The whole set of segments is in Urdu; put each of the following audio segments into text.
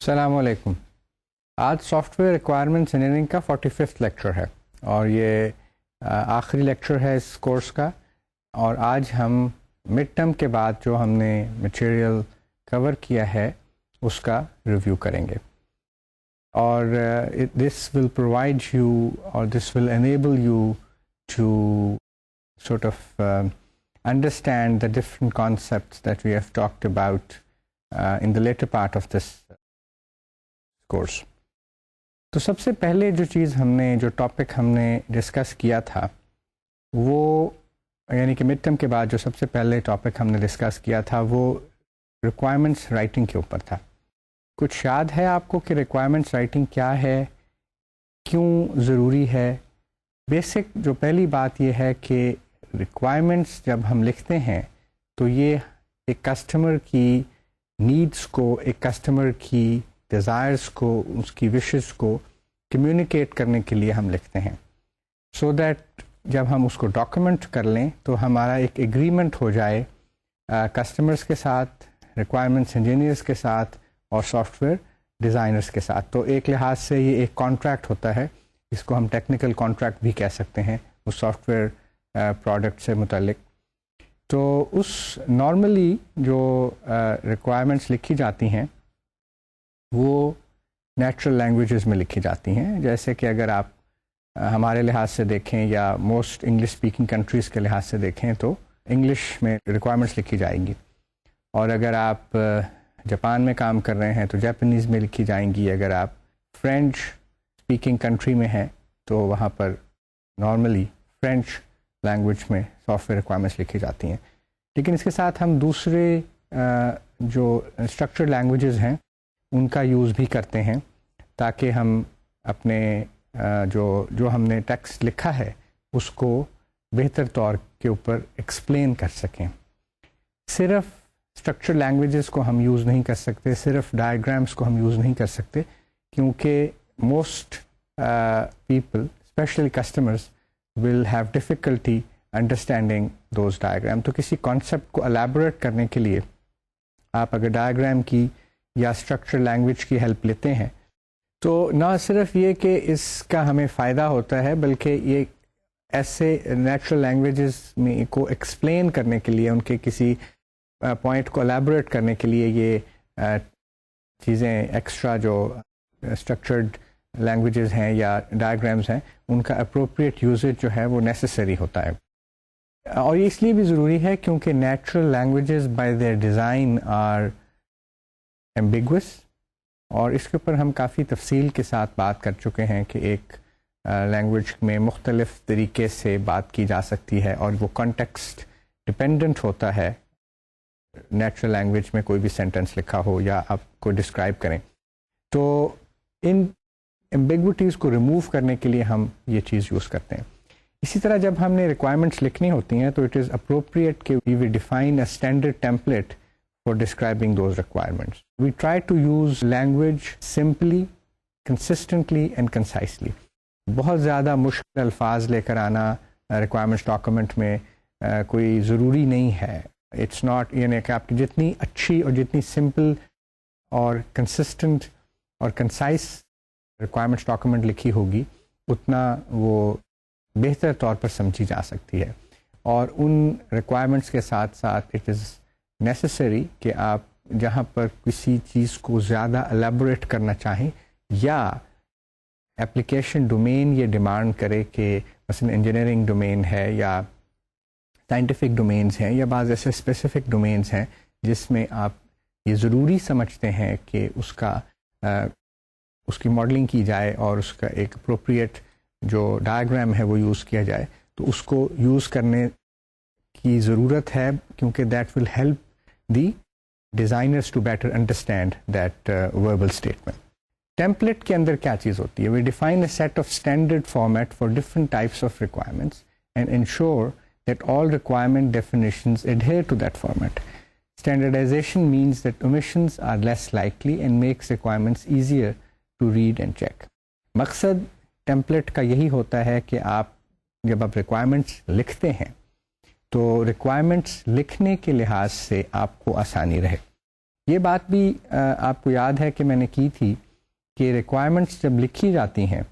السلام علیکم. آج سافٹ ویئر ریکوائرمنٹس انجینئرنگ کا 45 لیکچر ہے اور یہ آخری لیکچر ہے اس کورس کا. اور آج ہم مڈ ٹرم کے بعد جو ہم نے مٹیریل کور کیا ہے اس کا ریویو کریں گے. اور دس ول پرووائڈ یو اور this will enable you to sort of understand the different concepts that we have talked about in the later part of this course. تو سب سے پہلے جو چیز ہم نے جو ٹاپک ہم نے ڈسکس کیا تھا وہ یعنی کہ مڈ ٹرم کے بعد جو سب سے پہلے ٹاپک ہم نے ڈسکس کیا تھا وہ ریکوائرمنٹس رائٹنگ کے اوپر تھا. کچھ یاد ہے آپ کو کہ ریکوائرمنٹس رائٹنگ کیا ہے, کیوں ضروری ہے؟ بیسک جو پہلی بات یہ ہے کہ ریکوائرمنٹس جب ہم لکھتے ہیں تو یہ ایک کسٹمر کی نیڈس کو, ایک کسٹمر کی ڈیزائرس کو, اس کی وشز کو کمیونیکیٹ کرنے کے لیے ہم لکھتے ہیں, سو دیٹ جب ہم اس کو ڈاکیومنٹ کر لیں تو ہمارا ایک ایگریمنٹ ہو جائے کسٹمرز کے ساتھ, ریکوائرمنٹس انجینئرس کے ساتھ اور سافٹ ویئر ڈیزائنرس کے ساتھ. تو ایک لحاظ سے یہ ایک کانٹریکٹ ہوتا ہے, اس کو ہم ٹیکنیکل کانٹریکٹ بھی کہہ سکتے ہیں اس سافٹ ویئر پروڈکٹ سے متعلق. تو اس نارملی جو ریکوائرمنٹس لکھی جاتی ہیں وہ نیچرل لینگویجز میں لکھی جاتی ہیں. جیسے کہ اگر آپ ہمارے لحاظ سے دیکھیں یا موسٹ انگلش اسپیکنگ کنٹریز کے لحاظ سے دیکھیں تو انگلش میں ریکوائرمنٹس لکھی جائیں گی, اور اگر آپ جاپان میں کام کر رہے ہیں تو جاپانیز میں لکھی جائیں گی. اگر آپ فرینچ اسپیکنگ کنٹری میں ہیں تو وہاں پر نارملی فرینچ لینگویج میں سافٹ ویئر ریکوائرمنٹس لکھی جاتی ہیں. لیکن اس کے ساتھ ہم دوسرے جو اسٹرکچرڈ لینگویجز ہیں ان کا یوز بھی کرتے ہیں تاکہ ہم اپنے جو ہم نے ٹیکسٹ لکھا ہے اس کو بہتر طور کے اوپر ایکسپلین کر سکیں. صرف اسٹرکچرڈ لینگویجز کو ہم یوز نہیں کر سکتے, صرف ڈائیگرامس کو ہم یوز نہیں کر سکتے, کیونکہ most people especially customers will have difficulty understanding those diagram. تو کسی کانسیپٹ کو الیبوریٹ کرنے کے لیے آپ اگر ڈائیگرام کی یا اسٹرکچر لینگویج کی ہیلپ لیتے ہیں تو نہ صرف یہ کہ اس کا ہمیں فائدہ ہوتا ہے بلکہ یہ ایسے نیچرل لینگویجز میں کو ایکسپلین کرنے کے لیے, ان کے کسی پوائنٹ کو الیبوریٹ کرنے کے لیے یہ چیزیں ایکسٹرا جو اسٹرکچرڈ لینگویجز ہیں یا ڈائیگرامز ہیں ان کا اپروپریٹ یوزیج جو ہے وہ نیسسری ہوتا ہے. اور یہ اس لیے بھی ضروری ہے کیونکہ natural languages by their design are ambiguous, اور اس کے اوپر ہم کافی تفصیل کے ساتھ بات کر چکے ہیں کہ ایک لینگویج میں مختلف طریقے سے بات کی جا سکتی ہے اور وہ کانٹیکسٹ ڈپینڈنٹ ہوتا ہے. نیچرل لینگویج میں کوئی بھی سینٹینس لکھا ہو یا آپ کو ڈسکرائب کریں تو ان ایمبیگوٹیز کو ریموو کرنے کے لیے ہم یہ چیز یوز کرتے ہیں. اسی طرح جب ہم نے ریکوائرمنٹس لکھنی ہوتی ہیں تو اٹ از اپروپریٹ کہ we will define a standard template for describing those requirements. We try to use language simply, consistently and concisely. بہت زیادہ مشکل الفاظ لے کر آنا ریکوائرمنٹس ڈاکومنٹ میں کوئی ضروری نہیں ہے. اٹس ناٹ, یعنی کہ آپ کی جتنی اچھی اور جتنی سمپل اور کنسسٹنٹ اور کنسائس ریکوائرمنٹس ڈاکومنٹ لکھی ہوگی اتنا وہ بہتر طور پر سمجھی جا سکتی ہے. اور ان ریکوائرمنٹس کے ساتھ ساتھ اٹ از نیسسری کہ آپ جہاں پر کسی چیز کو زیادہ الیبوریٹ کرنا چاہیں یا ایپلیکیشن ڈومین یہ ڈیمانڈ کرے کہ مثلا انجینئرنگ ڈومین ہے یا سائنٹیفک ڈومینز ہیں یا بعض ایسے اسپیسیفک ڈومینز ہیں جس میں آپ یہ ضروری سمجھتے ہیں کہ اس کی ماڈلنگ کی جائے اور اس کا ایک اپروپریٹ جو ڈائیگرام ہے وہ یوز کیا جائے, تو اس کو یوز کرنے کی ضرورت ہے کیونکہ that will help the designers to better understand that verbal statement. Template کے اندر کیا چیز ہوتی ہے؟ We define a set of standard format for different types of requirements and ensure that all requirement definitions adhere to that format. Standardization means that omissions are less likely and makes requirements easier to read and check. مقصد ٹیمپلیٹ کا یہی ہوتا ہے کہ آپ جب آپ ریکوائرمنٹس لکھتے ہیں تو ریکوائرمنٹس لکھنے کے لحاظ سے آپ کو آسانی رہے. یہ بات بھی آپ کو یاد ہے کہ میں نے کی تھی کہ ریکوائرمنٹس جب لکھی جاتی ہیں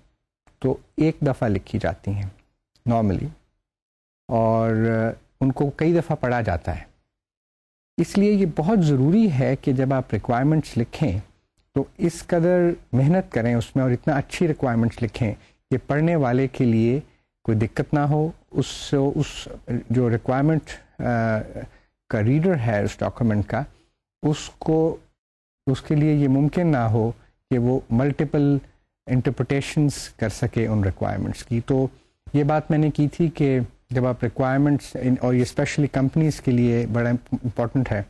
تو ایک دفعہ لکھی جاتی ہیں نارملی، اور ان کو کئی دفعہ پڑھا جاتا ہے. اس لیے یہ بہت ضروری ہے کہ جب آپ ریکوائرمنٹس لکھیں تو اس قدر محنت کریں اس میں، اور اتنا اچھی ریکوائرمنٹس لکھیں کہ پڑھنے والے کے لیے کوئی دقت نہ ہو. اس جو ریکوائرمنٹ کا ریڈر ہے اس ڈاکومنٹ کا، اس کے لیے یہ ممکن نہ ہو کہ وہ ملٹیپل انٹرپریٹیشنس کر سکے ان ریکوائرمنٹس کی. تو یہ بات میں نے کی تھی کہ جب آپ ریکوائرمنٹس، اور یہ اسپیشلی کمپنیز کے لیے بڑا امپورٹنٹ ہے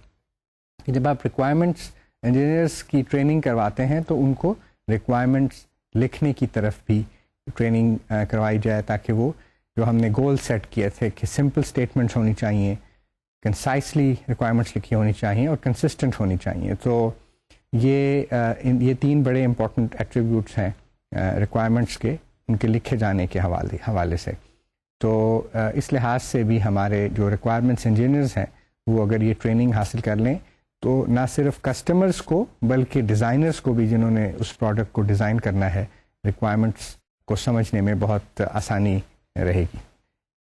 کہ جب آپ ریکوائرمنٹس انجینئرس کی ٹریننگ کرواتے ہیں تو ان کو ریکوائرمنٹس لکھنے کی طرف بھی ٹریننگ کروائی جائے، تاکہ وہ جو ہم نے گول سیٹ کیے تھے کہ سمپل اسٹیٹمنٹس ہونی چاہیے، کنسائسلی ریکوائرمنٹس لکھی ہونی چاہیے اور کنسسٹنٹ ہونی چاہیے. تو یہ تین بڑے امپورٹنٹ ایٹریبیوٹس ہیں ریکوائرمنٹس کے، ان کے لکھے جانے کے حوالے سے. تو اس لحاظ سے بھی ہمارے جو ریکوائرمنٹس انجینئرز ہیں وہ اگر یہ ٹریننگ حاصل کر لیں تو نہ صرف کسٹمرز کو بلکہ ڈیزائنرز کو بھی، جنہوں نے اس پروڈکٹ کو ڈیزائن کرنا ہے، ریکوائرمنٹس کو سمجھنے میں بہت آسانی رہے گی.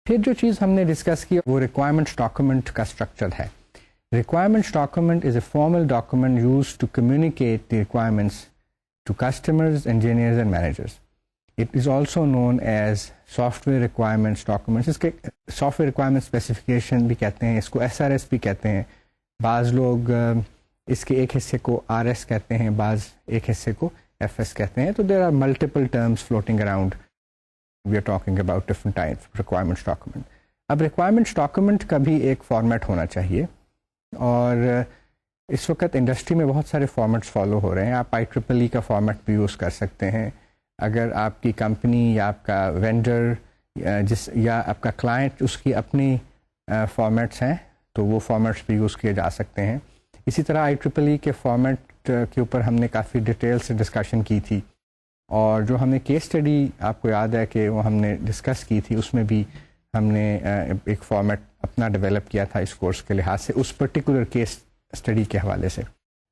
پھر جو چیز ہم نے ڈسکس کی وہ ریکوائرمنٹس ڈاکومنٹ کا اسٹرکچر ہے. Requirements document is a formal document used to communicate the requirements to customers, engineers and managers. It is also known as software ویئر ریکوائرمنٹس ڈاکومنٹس. اس کے سافٹ ویئر ریکوائرمنٹ اسپیسیفکیشن بھی کہتے ہیں، اس کو SRS بھی کہتے ہیں. بعض لوگ اس کے ایک حصے کو RS کہتے ہیں، بعض ایک حصے کو FS کہتے ہیں. تو there are multiple terms floating around. We are talking about different types of requirements document. اب ریکوائرمنٹس ڈاکومنٹ کا بھی ایک فارمیٹ ہونا چاہیے، اور اس وقت انڈسٹری میں بہت سارے فارمیٹس فالو ہو رہے ہیں. آپ IEEE کا فارمیٹ بھی یوز کر سکتے ہیں. اگر آپ کی کمپنی یا آپ کا وینڈر یا آپ کا کلائنٹ اس کی اپنی فارمیٹس ہیں تو وہ فارمیٹس بھی یوز کیے جا سکتے ہیں. اسی طرح IEEE کے فارمیٹ کے اوپر ہم نے کافی ڈیٹیل سے ڈسکشن کی تھی، اور جو ہم نے کیس اسٹڈی آپ کو یاد ہے کہ وہ ہم نے ڈسکس کی تھی، اس میں بھی ہم نے ایک فارمیٹ اپنا ڈیولپ کیا تھا اس کورس کے لحاظ سے، اس پرٹیکولر کیس اسٹڈی کے حوالے سے.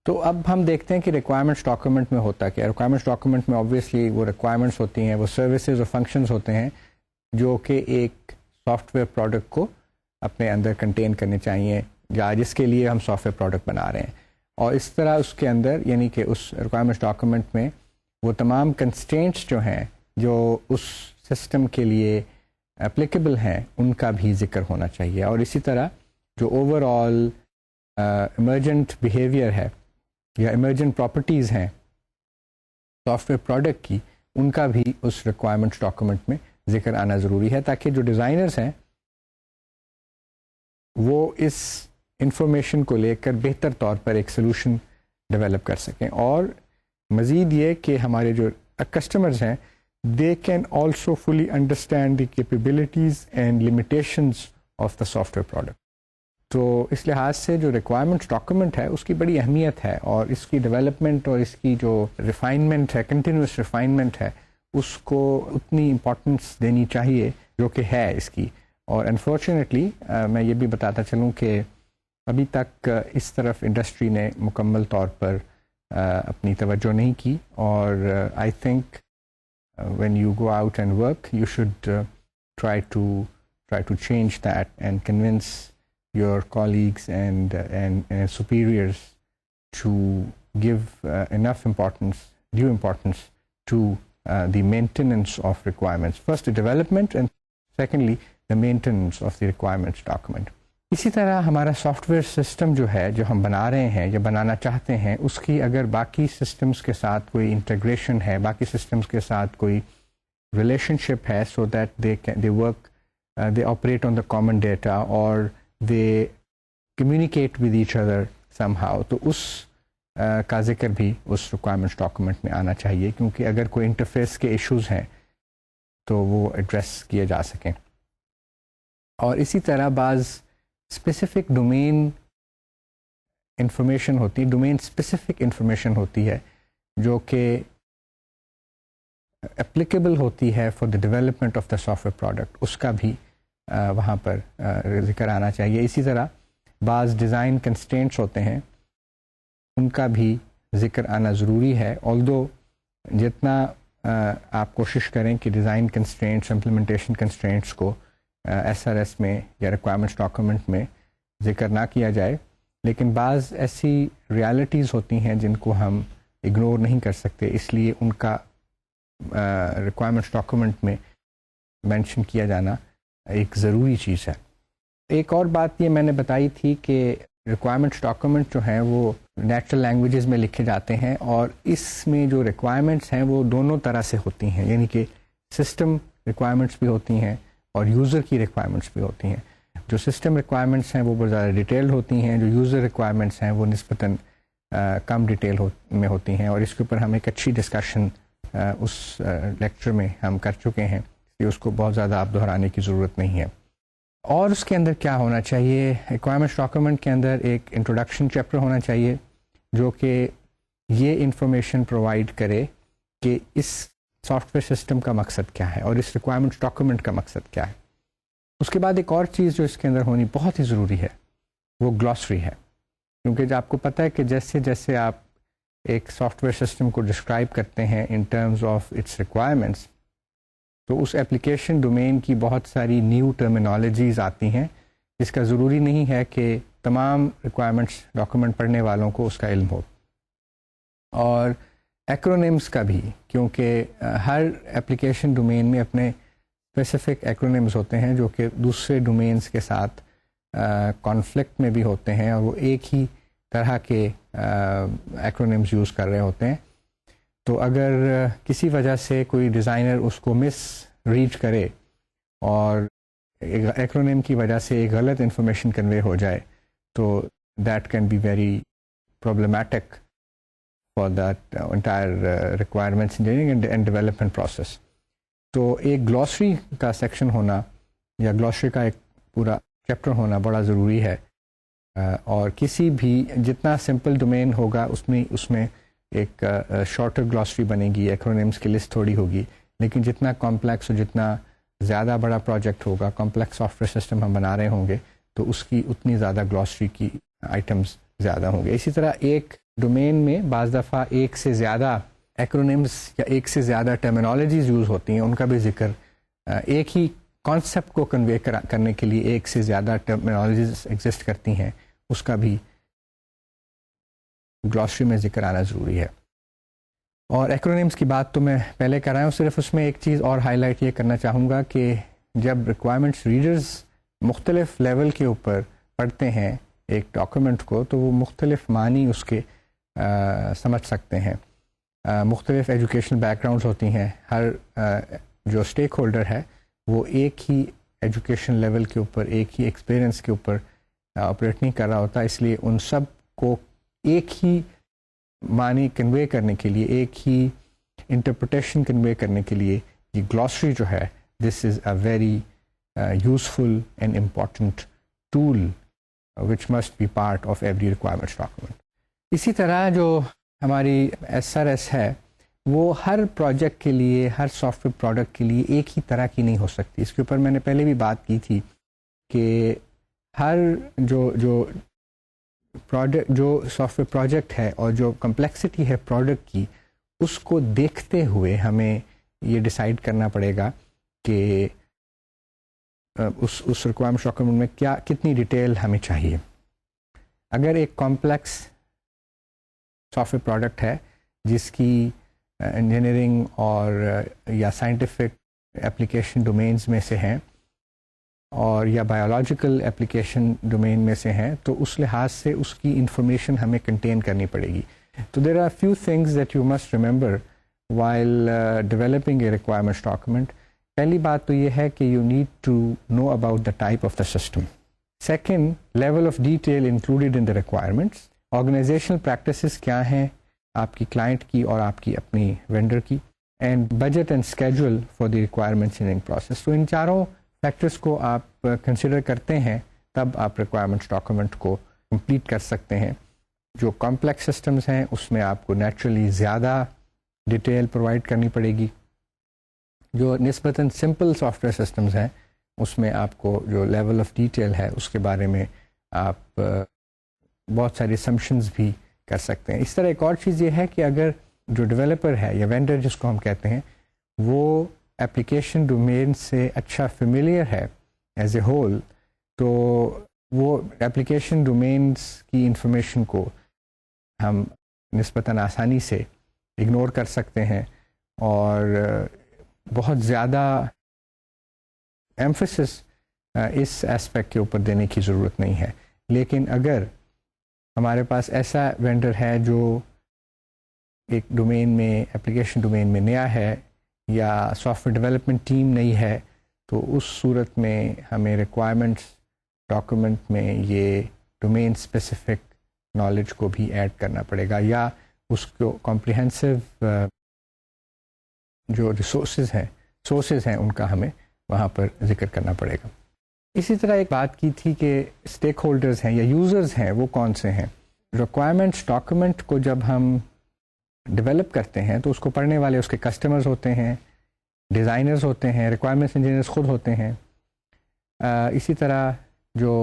تو اب ہم دیکھتے ہیں کہ ریکوائرمنٹس ڈاکومنٹ میں ہوتا کیا. ریکوائرمنٹس ڈاکومنٹ میں آبویسلی وہ ریکوائرمنٹس ہوتی ہیں، وہ سروسز اور فنکشنز ہوتے ہیں جو کہ ایک سافٹ ویئر پروڈکٹ کو اپنے اندر کنٹین کرنے چاہیے، یا جس کے لیے ہم سافٹ ویئر پروڈکٹ بنا رہے ہیں. اور اس طرح اس کے اندر یعنی کہ اس ریکوائرمنٹس ڈاکومنٹ میں وہ تمام کنسٹرینٹس جو ہیں جو اس سسٹم کے لیے اپلیکیبل ہیں ان کا بھی ذکر ہونا چاہیے. اور اسی طرح جو اوور آل ایمرجنٹ بیہیویئر ہے یا ایمرجنٹ پراپرٹیز ہیں سافٹ ویئر پروڈکٹ کی، ان کا بھی اس ریکوائرمنٹس ڈاکومنٹ میں ذکر آنا ضروری ہے، تاکہ جو ڈیزائنرز ہیں وہ اس انفارمیشن کو لے کر بہتر طور پر ایک سلوشن ڈیولپ کر سکیں. اور مزید یہ کہ ہمارے جو کسٹمرز ہیں they can also fully understand the capabilities and limitations of the software product. تو اس لحاظ سے جو ریکوائرمنٹس ڈاکومنٹ ہے اس کی بڑی اہمیت ہے، اور اس کی ڈیولپمنٹ اور اس کی جو ریفائنمنٹ ہے، کنٹینیوس ریفائنمنٹ ہے، اس کو اتنی امپورٹنس دینی چاہیے جو کہ ہے اس کی. اور انفارچونیٹلی میں یہ بھی بتاتا چلوں کہ ابھی تک اس طرف انڈسٹری نے مکمل طور پر اپنی توجہ نہیں کی. اور I think when you go out and work, you should try to change that and convince your colleagues and superiors to give due importance to the maintenance of requirements. First, the development, and secondly, the maintenance of the requirements document. اسی طرح ہمارا سافٹ ویئر سسٹم جو ہے، جو ہم بنا رہے ہیں یا بنانا چاہتے ہیں، اس کی اگر باقی سسٹمز کے ساتھ کوئی انٹیگریشن ہے، باقی سسٹمز کے ساتھ کوئی ریلیشن شپ ہے، so that they work, they operate on the common data اور they communicate with each other somehow, تو اس کا ذکر بھی اس ریکوائرمنٹس ڈاکومنٹ میں آنا چاہیے، کیونکہ اگر کوئی انٹرفیس کے ایشوز ہیں تو وہ ایڈریس کیے جا سکیں. اور اسی طرح بعض اسپیسیفک ڈومین انفارمیشن ہوتی ہے، ڈومین اسپیسیفک انفارمیشن ہوتی ہے جو کہ اپلیکیبل ہوتی ہے for the development of the software where پروڈکٹ، اس کا بھی وہاں پر ذکر آنا چاہیے. اسی طرح بعض ڈیزائن کنسٹرینٹس ہوتے ہیں، ان کا بھی ذکر آنا ضروری ہے. although جتنا آپ کوشش کریں کہ ڈیزائن کنسٹرینٹس امپلیمنٹیشن کنسٹرینٹس کو ایس آر ایس میں یا ریکوائرمنٹس ڈاکومنٹ میں ذکر نہ کیا جائے, لیکن بعض ایسی ریالٹیز ہوتی ہیں جن کو ہم اگنور نہیں کر سکتے, اس لیے ان کا ریکوائرمنٹس ڈاکومنٹ میں مینشن کیا جانا ایک ضروری چیز ہے. ایک اور بات یہ میں نے بتائی تھی کہ ریکوائرمنٹس ڈاکومنٹ جو ہیں وہ نیچرل لینگویجز میں لکھے جاتے ہیں, اور اس میں جو ریکوائرمنٹس ہیں وہ دونوں طرح سے ہوتی ہیں, یعنی کہ سسٹم ریکوائرمنٹس بھی ہوتی ہیں اور یوزر کی ریکوائرمنٹس بھی ہوتی ہیں. جو سسٹم ریکوائرمنٹس ہیں وہ بہت زیادہ ڈیٹیلڈ ہوتی ہیں, جو یوزر ریکوائرمنٹس ہیں وہ نسبتاً کم ڈیٹیل میں ہوتی ہیں, اور اس کے اوپر ہم ایک اچھی ڈسکشن اس لیکچر میں ہم کر چکے ہیں, کہ اس کو بہت زیادہ آپ دہرانے کی ضرورت نہیں ہے. اور اس کے اندر کیا ہونا چاہیے, ریکوائرمنٹس ڈاکومنٹ کے اندر ایک انٹروڈکشن چیپٹر ہونا چاہیے جو کہ یہ انفارمیشن پرووائڈ کرے کہ اس سافٹ ویئر سسٹم کا مقصد کیا ہے اور اس ریکوائرمنٹس ڈاکومنٹ کا مقصد کیا ہے. اس کے بعد ایک اور چیز جو اس کے اندر ہونی بہت ہی ضروری ہے وہ گلوسری ہے, کیونکہ آپ کو پتہ ہے کہ جیسے جیسے آپ ایک سافٹ ویئر سسٹم کو ڈسکرائب کرتے ہیں in terms of its requirements, تو اس ایپلیکیشن ڈومین کی بہت ساری نیو ٹرمینالوجیز آتی ہیں جس کا ضروری نہیں ہے کہ تمام ریکوائرمنٹس ڈاکومنٹ پڑھنے والوں کو اس کا علم ہو. اور ایکرونیمز کا بھی, کیونکہ ہر ایپلیکیشن ڈومین میں اپنے اسپیسیفک ایکرونیمز ہوتے ہیں جو کہ دوسرے ڈومینز کے ساتھ کانفلکٹ میں بھی ہوتے ہیں, اور وہ ایک ہی طرح کے ایکرونیمز یوز کر رہے ہوتے ہیں. تو اگر کسی وجہ سے کوئی ڈیزائنر اس کو مس ریڈ کرے اور ایکرونیم کی وجہ سے ایک غلط انفارمیشن کنوے ہو جائے, تو that can be very problematic for that entire requirements engineering and development process. تو ایک گلوسری کا سیکشن ہونا یا گلوسری کا ایک پورا چیپٹر ہونا بڑا ضروری ہے, اور کسی بھی جتنا سمپل ڈومین ہوگا اس میں ایک شارٹر گلوسری بنے گی, ایکرونیمز کی لسٹ تھوڑی ہوگی, لیکن جتنا کمپلیکس اور جتنا زیادہ بڑا پروجیکٹ ہوگا, کمپلیکس سافٹ ویئر سسٹم ہم بنا رہے ہوں گے, تو اس کی اتنی زیادہ گلوسری کی آئٹمز زیادہ ہوں گے. اسی طرح ایک ڈومین میں بعض دفعہ ایک سے زیادہ ایکرونیمز یا ایک سے زیادہ ٹرمینالوجیز یوز ہوتی ہیں, ان کا بھی ذکر ایک ہی کانسیپٹ کو کنوے کرنے کے لیے ایک سے زیادہ ٹرمینالوجیز ایگزسٹ کرتی ہیں, اس کا بھی گلوسری میں ذکر آنا ضروری ہے. اور ایکرونیمز کی بات تو میں پہلے کر رہا ہوں, صرف اس میں ایک چیز اور ہائی لائٹ یہ کرنا چاہوں گا کہ جب ریکوائرمنٹس ریڈرز مختلف لیول کے اوپر پڑھتے ہیں ایک ڈاکومنٹ کو, تو وہ مختلف معنی اس کے سمجھ سکتے ہیں. مختلف ایجوکیشنل بیک گراؤنڈز ہوتی ہیں, ہر جو اسٹیک ہولڈر ہے وہ ایک ہی ایجوکیشن لیول کے اوپر, ایک ہی ایکسپیرئنس کے اوپر آپریٹ نہیں کر رہا ہوتا, اس لیے ان سب کو ایک ہی معنی کنوے کرنے کے لیے, ایک ہی انٹرپریٹیشن کنوے کرنے کے لیے یہ گلوسری جو ہے, this is a very useful and important tool which must be part of every requirements document. اسی طرح جو ہماری ایس آر ایس ہے وہ ہر پروجیکٹ کے لیے, ہر سافٹ ویئر پروڈکٹ کے لیے ایک ہی طرح کی نہیں ہو سکتی. اس کے اوپر میں نے پہلے بھی بات کی تھی کہ ہر جو پروڈکٹ, جو سافٹ ویئر پروجیکٹ ہے اور جو کمپلیکسٹی ہے پروڈکٹ کی, اس کو دیکھتے ہوئے ہمیں یہ ڈیسائیڈ کرنا پڑے گا کہ اس ریکوائرمنٹ ڈاکومنٹ میں کتنی ڈیٹیل ہمیں چاہیے. اگر ایک کمپلیکس سافٹ ویئر پروڈکٹ ہے جس کی انجینئرنگ اور یا سائنٹیفک ایپلیکیشن ڈومینز میں سے ہیں اور یا بایولوجیکل ایپلیکیشن ڈومین میں سے ہیں, تو اس لحاظ سے اس کی انفارمیشن ہمیں کنٹین کرنی پڑے گی. تو there are few things that you must remember while developing a requirements document. پہلی بات تو یہ ہے کہ you need to know about the type of the system. Second, level of detail included in the requirements. Organisational practices کیا ہیں آپ کی کلائنٹ کی اور آپ کی اپنی وینڈر کی, and budget and schedule for the requirement engineering process. تو ان چاروں فیکٹرز کو آپ کنسیڈر کرتے ہیں تب آپ ریکوائرمنٹس ڈاکومنٹ کو کمپلیٹ کر سکتے ہیں. جو کمپلیکس سسٹمز ہیں اس میں آپ کو نیچرلی زیادہ ڈیٹیل پرووائڈ کرنی پڑے گی. جو نسبتاً سمپل سافٹ ویئر سسٹمز ہیں اس میں آپ کو جو لیول آف ڈیٹیل ہے اس کے بارے میں آپ بہت ساری اسمپشنز بھی کر سکتے ہیں. اس طرح ایک اور چیز یہ ہے کہ اگر جو ڈیولپر ہے یا وینڈر جس کو ہم کہتے ہیں وہ اپلیکیشن ڈومین سے اچھا فیملیئر ہے ایز اے ہول, تو وہ اپلیکیشن ڈومینس کی انفارمیشن کو ہم نسبتاً آسانی سے اگنور کر سکتے ہیں اور بہت زیادہ ایمفسس اس ایسپیکٹ کے اوپر دینے کی ضرورت نہیں ہے. لیکن اگر ہمارے پاس ایسا وینڈر ہے جو ایک ڈومین میں اپلیکیشن ڈومین میں نیا ہے یا سافٹ ویئر ڈیولپمنٹ ٹیم نہیں ہے, تو اس صورت میں ہمیں ریکوائرمنٹس ڈاکومنٹ میں یہ ڈومین اسپیسیفک نالج کو بھی ایڈ کرنا پڑے گا, یا اس کو کمپریہنسو جو سورسز ہیں ان کا ہمیں وہاں پر ذکر کرنا پڑے گا. اسی طرح ایک بات کی تھی کہ اسٹیک ہولڈرز ہیں یا یوزرز ہیں وہ کون سے ہیں. ریکوائرمنٹس ڈاکومنٹ کو جب ہم ڈیولپ کرتے ہیں تو اس کو پڑھنے والے اس کے کسٹمرز ہوتے ہیں, ڈیزائنرز ہوتے ہیں, ریکوائرمنٹس انجینئرز خود ہوتے ہیں. اسی طرح جو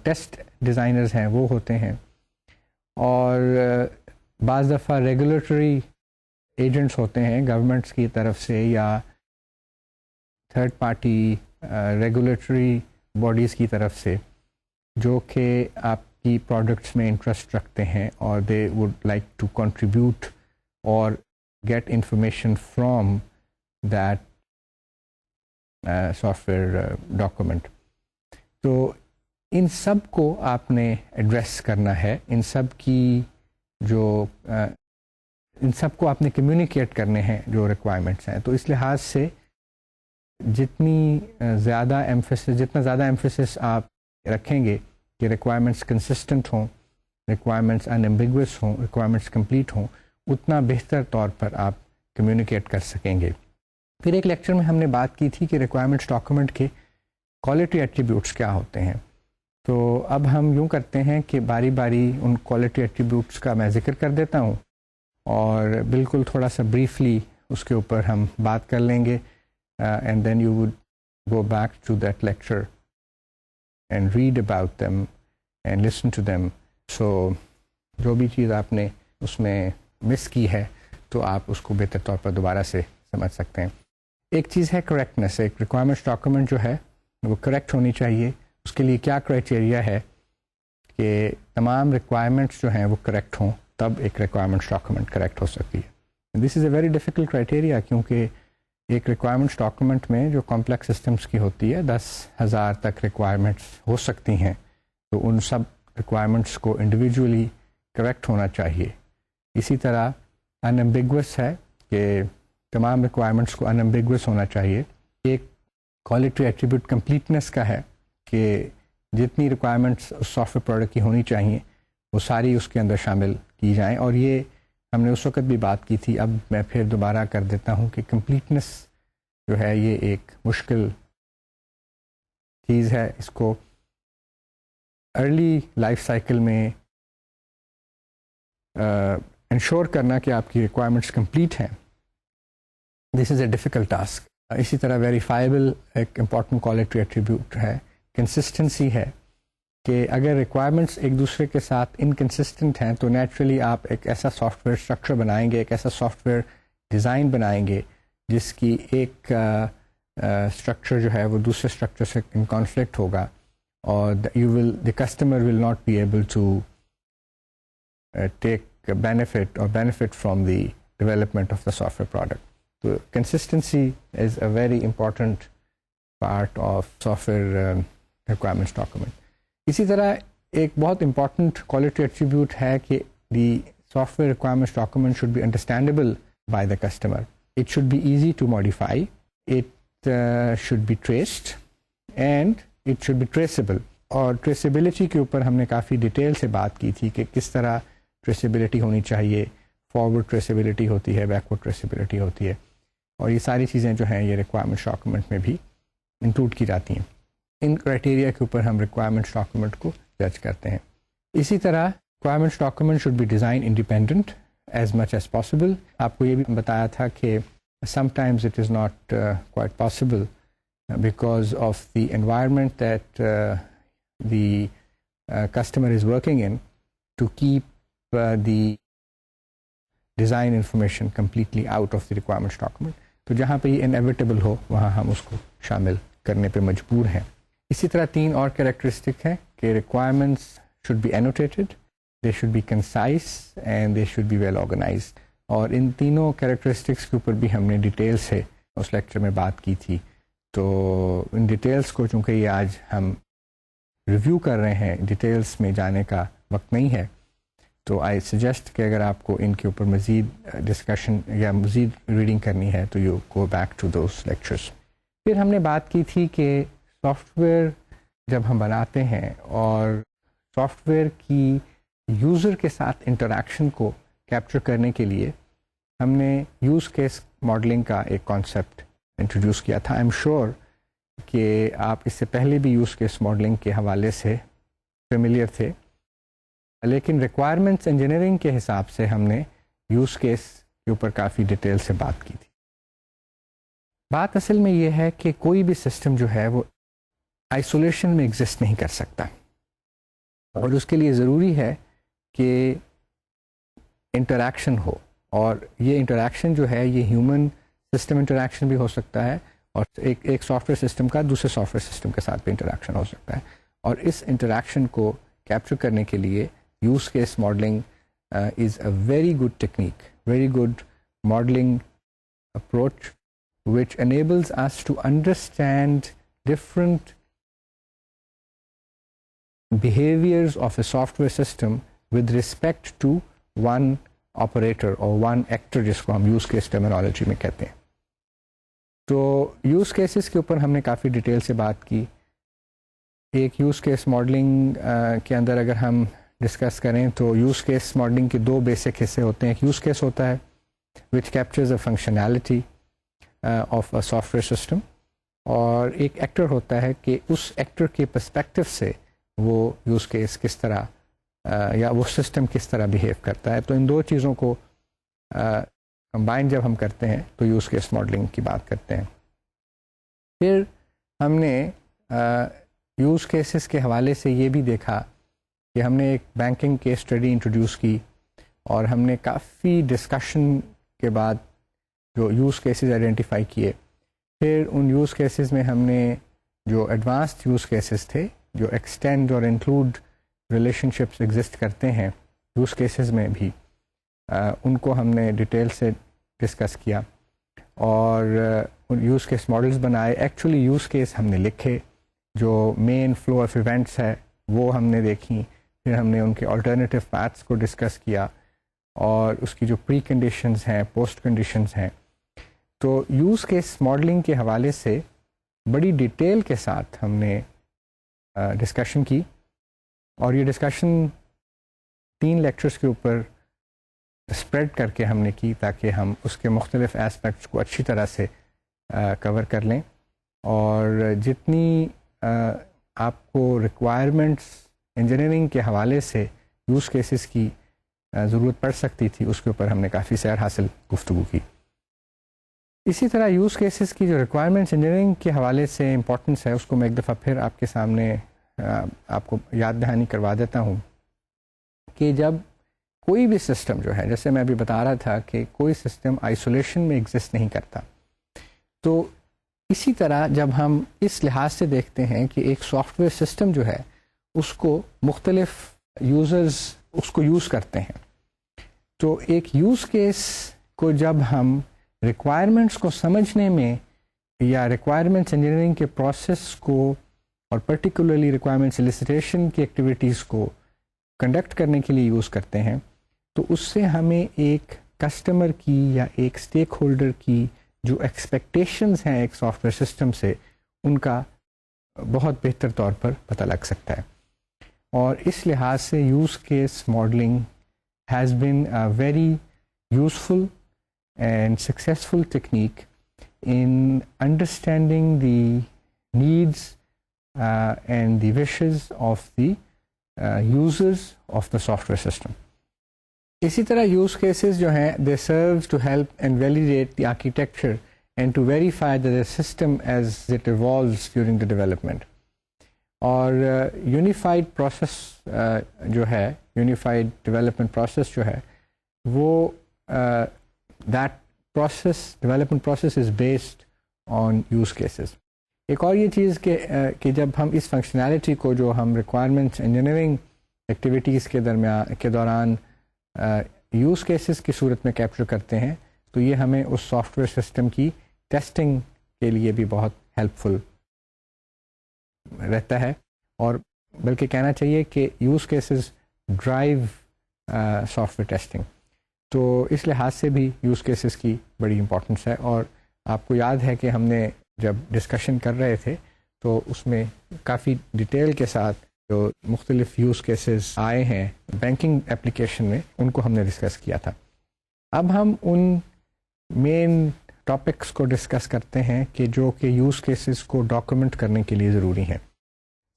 ٹیسٹ ڈیزائنرز ہیں وہ ہوتے ہیں, اور بعض دفعہ ریگولیٹری ایجنٹس ہوتے ہیں گورنمنٹس کی طرف سے یا تھرڈ پارٹی ریگولیٹری باڈیز کی طرف سے, جو کہ آپ کی پروڈکٹس میں انٹرسٹ رکھتے ہیں اور they would like to contribute اور get information from that software ویئر ڈاکومنٹ. تو ان سب کو آپ نے ایڈریس کرنا ہے, ان سب کو آپ نے کمیونیکیٹ کرنے ہیں جو ریکوائرمنٹس ہیں. تو اس لحاظ سے جتنا زیادہ ایمفیسس آپ رکھیں گے کہ ریکوائرمنٹس کنسسٹنٹ ہوں, ریکوائرمنٹس انیمبیگوس ہوں, ریکوائرمنٹس کمپلیٹ ہوں, اتنا بہتر طور پر آپ کمیونیکیٹ کر سکیں گے. پھر ایک لیکچر میں ہم نے بات کی تھی کہ ریکوائرمنٹس ڈاکومنٹ کے کوالٹی ایٹریبیوٹس کیا ہوتے ہیں. تو اب ہم یوں کرتے ہیں کہ باری باری ان کوالٹی ایٹریبیوٹس کا میں ذکر کر دیتا ہوں اور بالکل تھوڑا سا بریفلی اس کے اوپر ہم بات کر لیں گے, and then you would go back to that lecture and read about them and listen to them. So جو بھی چیز آپ نے اس میں مس کی ہے تو آپ اس کو بہتر طور پر دوبارہ سے سمجھ سکتے ہیں. ایک چیز ہے کریکٹنیس. ایک ریکوائرمنٹس ڈاکومنٹ جو ہے وہ کریکٹ ہونی چاہیے. اس کے لیے کیا کرائٹیریا ہے کہ تمام ریکوائرمنٹس جو ہیں وہ کریکٹ ہوں, تب ایک ریکوائرمنٹس ڈاکومنٹ کریکٹ ہو سکتی ہے. This is a very difficult criteria, کیونکہ ایک ریکوائرمنٹس ڈاکومنٹ میں جو کمپلیکس سسٹمس کی ہوتی ہے 10,000 تک ریکوائرمنٹس ہو سکتی ہیں, تو ان سب ریکوائرمنٹس کو انڈیویجولی کریکٹ ہونا چاہیے. اسی طرح انیمبیگوس ہے کہ تمام ریکوائرمنٹس کو انیمبیگوس ہونا چاہیے. ایک کوالٹی ایٹریبیوٹ کمپلیٹنس کا ہے کہ جتنی ریکوائرمنٹس اس سافٹ ویئر پروڈکٹ کی ہونی چاہیے وہ ساری اس کے اندر شامل کی جائیں. اور یہ ہم نے اس وقت بھی بات کی تھی, اب میں پھر دوبارہ کر دیتا ہوں کہ کمپلیٹنس جو ہے یہ ایک مشکل چیز ہے. اس کو ارلی لائف سائیکل میں انشور کرنا کہ آپ کی ریکوائرمنٹس کمپلیٹ ہیں, دس از اے ڈیفیکلٹ ٹاسک. اسی طرح ویریفائبل ایک امپورٹنٹ کوالٹی ایٹریبیوٹ ہے. کنسسٹنسی ہے کہ اگر ریکوائرمنٹس ایک دوسرے کے ساتھ انکنسسٹنٹ ہیں تو نیچرلی آپ ایک ایسا سافٹ ویئر اسٹرکچر بنائیں گے, ایک ایسا سافٹ ویئر ڈیزائن بنائیں گے جس کی ایک اسٹرکچر جو ہے وہ دوسرے اسٹرکچر سے ان کانفلکٹ ہوگا, اور the customer will not be able to take benefit from the development of the software product. So consistency is a very important part of software requirements document. اسی طرح ایک بہت امپورٹنٹ کوالٹی ایٹریبیوٹ ہے کہ دی سافٹ ویئر requirements document should be understandable by the customer. It should be easy to modify, it should be traced and it should be ٹریسیبل. اور ٹریسیبلٹی کے اوپر ہم نے کافی ڈیٹیل سے بات کی تھی کہ کس طرح ٹریسیبلٹی ہونی چاہیے. فارورڈ ٹریسیبلٹی ہوتی ہے, بیکورڈ ٹریسیبلٹی ہوتی ہے, اور یہ ساری چیزیں جو ہیں یہ ریکوائرمنٹس ڈاکومنٹ میں بھی انکلوڈ کی جاتی ہیں. ان کرائٹیریا کے اوپر ہم ریکوائرمنٹس ڈاکومنٹ کو جج کرتے ہیں. اسی طرح requirements document should be design independent as much as possible. آپ کو یہ بھی بتایا تھا کہ sometimes it is not quite possible because of the environment that the customer is working in to keep the design information completely out of the requirements document. تو جہاں پہ یہ انیویٹیبل ہو وہاں ہم اس کو شامل کرنے پہ مجبور ہیں. اسی طرح 3 اور کریکٹرسٹک ہیں کہ requirements should be annotated, they should be concise and they should be well organized. اور ان تینوں کریکٹرسٹکس کے اوپر بھی ہم نے ڈیٹیل سے اس لیکچر میں بات کی تھی. تو ان ڈیٹیلس کو چونکہ یہ آج ہم ریویو کر رہے ہیں, ڈیٹیلس میں جانے کا وقت نہیں ہے, تو آئی سجیسٹ کہ اگر آپ کو ان کے اوپر مزید ڈسکشن یا مزید ریڈنگ کرنی ہے تو you go back to those lectures. پھر ہم نے بات کی تھی کہ سافٹ ویئر جب ہم بناتے ہیں اور سافٹ ویئر کی یوزر کے ساتھ انٹریکشن کو کیپچر کرنے کے لیے ہم نے یوز کیس ماڈلنگ کا ایک کانسیپٹ انٹروڈیوس کیا تھا. آئی ایم شیور کہ آپ اس سے پہلے بھی یوز کیس ماڈلنگ کے حوالے سے فیملیئر تھے, لیکن ریکوائرمنٹس انجینئرنگ کے حساب سے ہم نے یوز کیس کے اوپر کافی ڈیٹیل سے بات کی تھی. بات اصل میں یہ ہے کہ کوئی بھی سسٹم جو ہے وہ آئسولیشن میں ایگزسٹ نہیں کر سکتا, اور اس کے لیے ضروری ہے کہ انٹریکشن ہو, اور یہ انٹریکشن جو ہے یہ ہیومن سسٹم انٹریکشن بھی ہو سکتا ہے, اور ایک سافٹ ویئر سسٹم کا دوسرے سافٹ ویئر سسٹم کے ساتھ بھی انٹریکشن ہو سکتا ہے. اور اس انٹریکشن کو کیپچر کرنے کے لیے use case modelling is a very good technique, very good modelling approach which enables us to understand different behaviors of a software system with respect to one operator or one actor, جس کو ہم use case terminology میں کہتے ہیں. تو use cases کے اوپر ہم نے کافی ڈیٹیل سے بات کی. ایک یوز کیس ماڈلنگ کے اندر اگر ہم ڈسکس کریں تو یوز کیس ماڈلنگ کے 2 بیسک حصے ہوتے ہیں. ایک یوز کیس ہوتا ہے which captures a functionality of a soft where system, اور ایک ایکٹر ہوتا ہے کہ اس ایکٹر کے پرسپیکٹو سے وہ یوز کیس کس طرح یا وہ سسٹم کس طرح بیہیو کرتا ہے. تو ان 2 چیزوں کو کمبائن جب ہم کرتے ہیں تو یوز کیس ماڈلنگ کی بات کرتے ہیں. پھر ہم نے یوز کیسز کے حوالے سے یہ بھی دیکھا کہ ہم نے ایک بینکنگ کیس اسٹڈی انٹروڈیوس کی, اور ہم نے کافی ڈسکشن کے بعد جو یوز کیسز آئیڈینٹیفائی کیے. پھر ان یوز کیسز میں ہم نے جو ایڈوانسڈ یوز کیسز تھے جو ایکسٹینڈ اور انکلوڈ ریلیشن شپس ایگزسٹ کرتے ہیں یوز کیسز میں بھی, ان کو ہم نے ڈیٹیل سے ڈسکس کیا اور ان یوز کیس ماڈلز بنائے. ایکچولی یوز کیس ہم نے لکھے, جو مین فلو آف ایونٹس ہے وہ ہم نے دیکھی. پھر ہم نے ان کے آلٹرنیٹیو پیتھس کو ڈسکس کیا, اور اس کی جو پری کنڈیشنز ہیں, پوسٹ کنڈیشنز ہیں. تو یوز کیس ماڈلنگ کے حوالے سے بڑی ڈیٹیل کے ساتھ ہم نے ڈسکشن کی, اور یہ ڈسکشن 3 لیکچرز کے اوپر اسپریڈ کر کے ہم نے کی تاکہ ہم اس کے مختلف اسپیکٹس کو اچھی طرح سے کور کر لیں, اور جتنی آپ کو ریکوائرمنٹس انجینئرنگ کے حوالے سے یوز کیسز کی ضرورت پڑ سکتی تھی اس کے اوپر ہم نے کافی سیر حاصل گفتگو کی. اسی طرح یوز کیسز کی جو ریکوائرمنٹس انجینئرنگ کے حوالے سے امپورٹنس ہے اس کو میں ایک دفعہ پھر آپ کے سامنے آپ کو یاد دہانی کروا دیتا ہوں کہ جب کوئی بھی سسٹم جو ہے, جیسے میں ابھی بتا رہا تھا کہ کوئی سسٹم آئسولیشن میں ایگزسٹ نہیں کرتا, تو اسی طرح جب ہم اس لحاظ سے دیکھتے ہیں کہ ایک سافٹ ویئر سسٹم جو ہے اس کو مختلف یوزرز اس کو یوز کرتے ہیں, تو ایک یوز کیس کو جب ہم ریکوائرمنٹس کو سمجھنے میں یا ریکوائرمنٹس انجینئرنگ کے پروسیس کو اور پرٹیکولرلی ریکوائرمنٹ سلیسیٹیشن کی ایکٹیویٹیز کو کنڈکٹ کرنے کے لیے یوز کرتے ہیں, تو اس سے ہمیں ایک کسٹمر کی یا ایک اسٹیک ہولڈر کی جو ایکسپیکٹیشنز ہیں ایک سافٹ ویئر سسٹم سے, ان کا بہت بہتر طور پر پتہ لگ سکتا ہے. اور اس لحاظ سے use case modelling has been a very useful and successful technique in understanding the needs and the wishes of the users of the software system. اسی طرح یوز کیسز جو ہیں they serve to help and validate the architecture and to verify that the system as it evolves during the development. اور یونیفائڈ پروسیس جو ہے، یونیفائڈ ڈیولپمنٹ پروسیس جو ہے وہ that process development process is based on use cases. ایک اور یہ چیز کہ جب ہم اس فنکشنالٹی کو جو ہم ریکوائرمنٹس انجینئرنگ ایکٹیویٹیز کے دوران یوز کیسز کی صورت میں کیپچر کرتے ہیں، تو یہ ہمیں اس سافٹ ویئر سسٹم کی ٹیسٹنگ کے لیے بھی بہت ہیلپ فل رہتا ہے، اور بلکہ کہنا چاہیے کہ use cases drive software testing. تو اس لحاظ سے بھی یوز کیسز کی بڑی امپورٹنس ہے. اور آپ کو یاد ہے کہ ہم نے جب ڈسکشن کر رہے تھے تو اس میں کافی ڈیٹیل کے ساتھ جو مختلف یوز کیسز آئے ہیں بینکنگ اپلیکیشن میں، ان کو ہم نے ڈسکس کیا تھا. اب ہم ان مین ٹاپکس کو ڈسکس کرتے ہیں کہ جو کہ یوز کیسز کو ڈاکومنٹ کرنے کے لیے ضروری ہیں.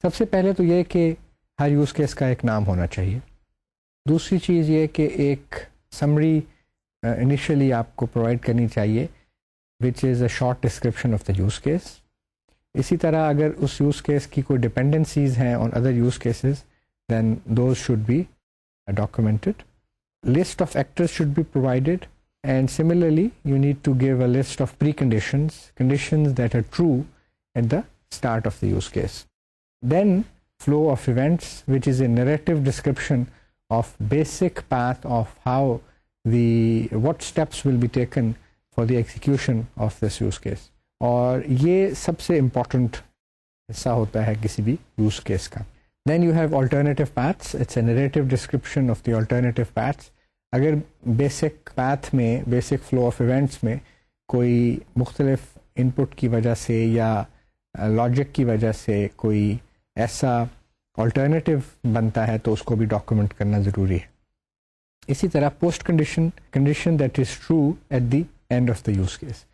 سب سے پہلے تو یہ کہ ہر یوز کیس کا ایک نام ہونا چاہیے. دوسری چیز یہ کہ ایک سمری انیشلی آپ کو پرووائڈ کرنی چاہیے which is a short description of the use case. اسی طرح اگر اس یوز کیس کی کوئی ڈپینڈنسیز ہیں on other use cases then those should be documented. List of actors should be provided, and similarly you need to give a list of preconditions, conditions that are true at the start of the use case. Then flow of events, which is a narrative description of basic path of how what steps will be taken for the execution of this use case. اور یہ سب سے امپورٹنٹ حصہ ہوتا ہے کسی بھی یوز کیس کا. Then you have alternative paths. It's a narrative description of the alternative paths. اگر بیسک پاتھ میں، بیسک فلو آف ایونٹس میں کوئی مختلف ان پٹ کی وجہ سے یا لاجک کی وجہ سے کوئی ایسا آلٹرنیٹیو بنتا ہے تو اس کو بھی ڈاکومنٹ کرنا ضروری ہے. اسی طرح post condition that is true at the end of the use case.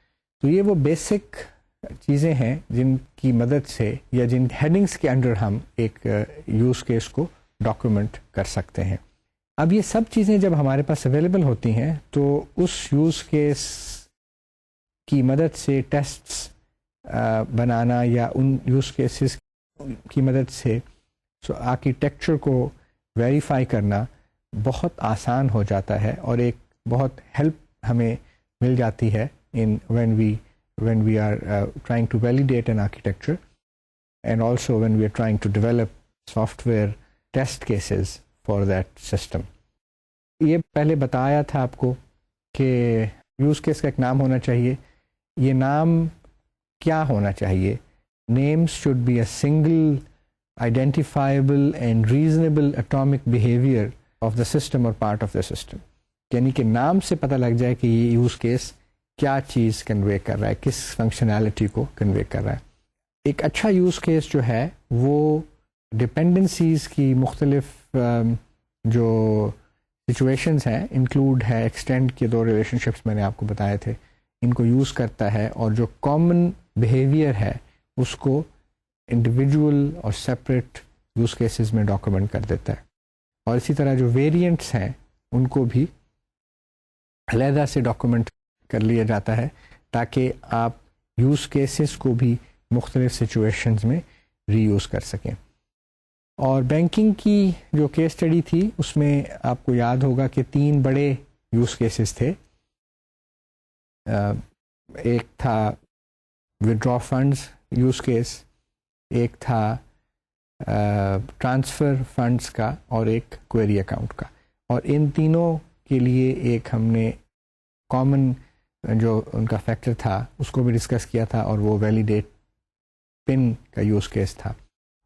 تو یہ وہ بیسک چیزیں ہیں جن کی مدد سے یا جن ہیڈنگس کے انڈر ہم ایک یوز کیس کو ڈاکومنٹ کر سکتے ہیں. اب یہ سب چیزیں جب ہمارے پاس اویلیبل ہوتی ہیں تو اس یوز کیس کی مدد سے ٹیسٹس بنانا یا ان یوز کیسز کی مدد سے آرکیٹیکچر کو ویریفائی کرنا بہت آسان ہو جاتا ہے، اور ایک بہت ہیلپ ہمیں مل جاتی ہے when we are trying to validate an architecture, and also when we are trying to develop software test cases for that system. یہ پہلے بتایا تھا آپ کو کہ یوز کیس کا ایک نام ہونا چاہیے. یہ نام کیا ہونا چاہیے؟ Names should be a single identifiable and reasonable atomic behavior of the system or part of the system. یعنی کہ نام سے پتہ لگ جائے کہ یہ یوز کیس کیا چیز کنوے کر رہا ہے، کس فنکشنالٹی کو کنوے کر رہا ہے. ایک اچھا یوز کیس جو ہے وہ ڈپینڈنسیز کی مختلف جو سچویشنز ہیں انکلوڈ ہے، ایکسٹینڈ کے دو ریلیشن شپس میں نے آپ کو بتائے تھے، ان کو یوز کرتا ہے، اور جو کامن بیہیویئر ہے اس کو انڈیویجول اور سپریٹ یوز کیسز میں ڈاکومنٹ کر دیتا ہے. اور اسی طرح جو ویریئنٹس ہیں ان کو بھی علیحدہ سے ڈاکومنٹ کر لیا جاتا ہے تاکہ آپ یوز کیسز کو بھی مختلف سچویشنز میں ری یوز کر سکیں. اور بینکنگ کی جو کیس اسٹڈی تھی اس میں آپ کو یاد ہوگا کہ 3 بڑے یوز کیسز تھے. ایک تھا ودرا فنڈز یوز کیس، ایک تھا ٹرانسفر فنڈز کا، اور ایک کوئری اکاؤنٹ کا. اور ان تینوں کے لیے ایک ہم نے کامن جو ان کا فیکٹر تھا اس کو بھی ڈسکس کیا تھا، اور وہ ویلیڈیٹ پن کا یوز کیس تھا.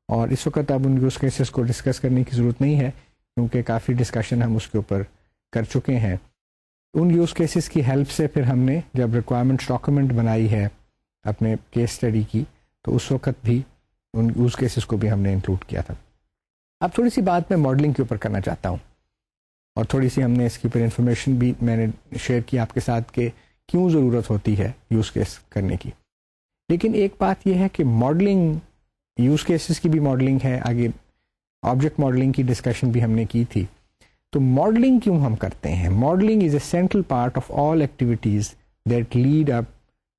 اور اس وقت اب ان یوز کیسز کو ڈسکس کرنے کی ضرورت نہیں ہے کیونکہ کافی ڈسکشن ہم اس کے اوپر کر چکے ہیں. ان یوز کیسز کی ہیلپ سے پھر ہم نے جب ریکوائرمنٹس ڈاکومنٹ بنائی ہے اپنے کیس اسٹڈی کی تو اس وقت بھی ان یوز کیسز کو بھی ہم نے انکلوڈ کیا تھا. اب تھوڑی سی بات میں ماڈلنگ کے اوپر کرنا چاہتا ہوں، اور تھوڑی سی ہم نے اس کے اوپر انفارمیشن بھی میں نے شیئر کی آپ کے ساتھ کہ کیوں ضرورت ہوتی ہے یوز کیس کرنے کی. لیکن ایک بات یہ ہے کہ ماڈلنگ، یوز کیسز کی بھی ماڈلنگ ہے، آگے آبجیکٹ ماڈلنگ کی ڈسکشن بھی ہم نے کی تھی. تو ماڈلنگ کیوں ہم کرتے ہیں؟ Modelling is a central part of all activities that lead up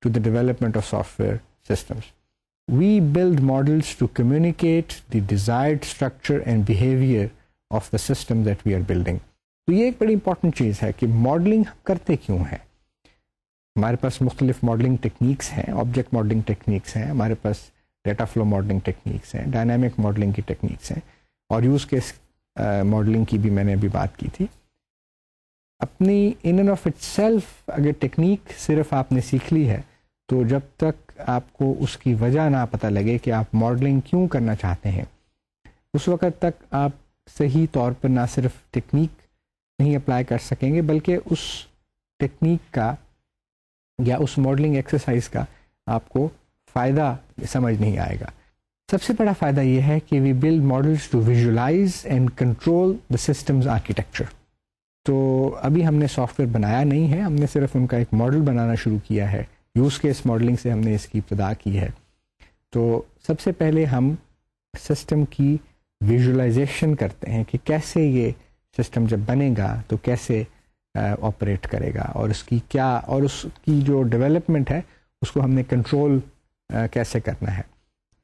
to the development of software systems. we build models to communicate the desired structure and behavior of the system that we are building. تو یہ ایک بڑی امپورٹنٹ چیز ہے کہ ماڈلنگ کرتے کیوں ہیں. ہمارے پاس مختلف ماڈلنگ ٹیکنیکس ہیں, آبجیکٹ ماڈلنگ ٹیکنیکس ہیں, ہمارے پاس ڈیٹا فلو ماڈلنگ ٹیکنیکس ہیں, ڈائنامک ماڈلنگ کی ٹیکنیکس ہیں, اور یوز کیس ماڈلنگ کی بھی میں نے ابھی بات کی تھی. اپنی in and of it self اگر ٹیکنیک صرف آپ نے سیکھ لی ہے تو جب تک آپ کو اس کی وجہ نہ پتہ لگے کہ آپ ماڈلنگ کیوں کرنا چاہتے ہیں, اس وقت تک آپ صحیح طور پر نہ صرف ٹیکنیک نہیں اپلائی کر سکیں گے بلکہ اس ٹیکنیک کا یا اس ماڈلنگ ایکسرسائز کا آپ کو فائدہ سمجھ نہیں آئے گا. سب سے بڑا فائدہ یہ ہے کہ we build models to visualise and control the systems architecture. تو ابھی ہم نے سافٹ ویئر بنایا نہیں ہے, ہم نے صرف ان کا ایک ماڈل بنانا شروع کیا ہے. یوز کیس ماڈلنگ سے ہم نے اس کی ابتدا کی ہے. تو سب سے پہلے ہم سسٹم کی ویژولائزیشن کرتے ہیں کہ کیسے یہ سسٹم جب بنے گا تو کیسے آپریٹ کرے گا, اور اس کی کیا, اور اس کی جو ڈیولپمنٹ ہے اس کو ہم نے کنٹرول کیسے کرنا ہے.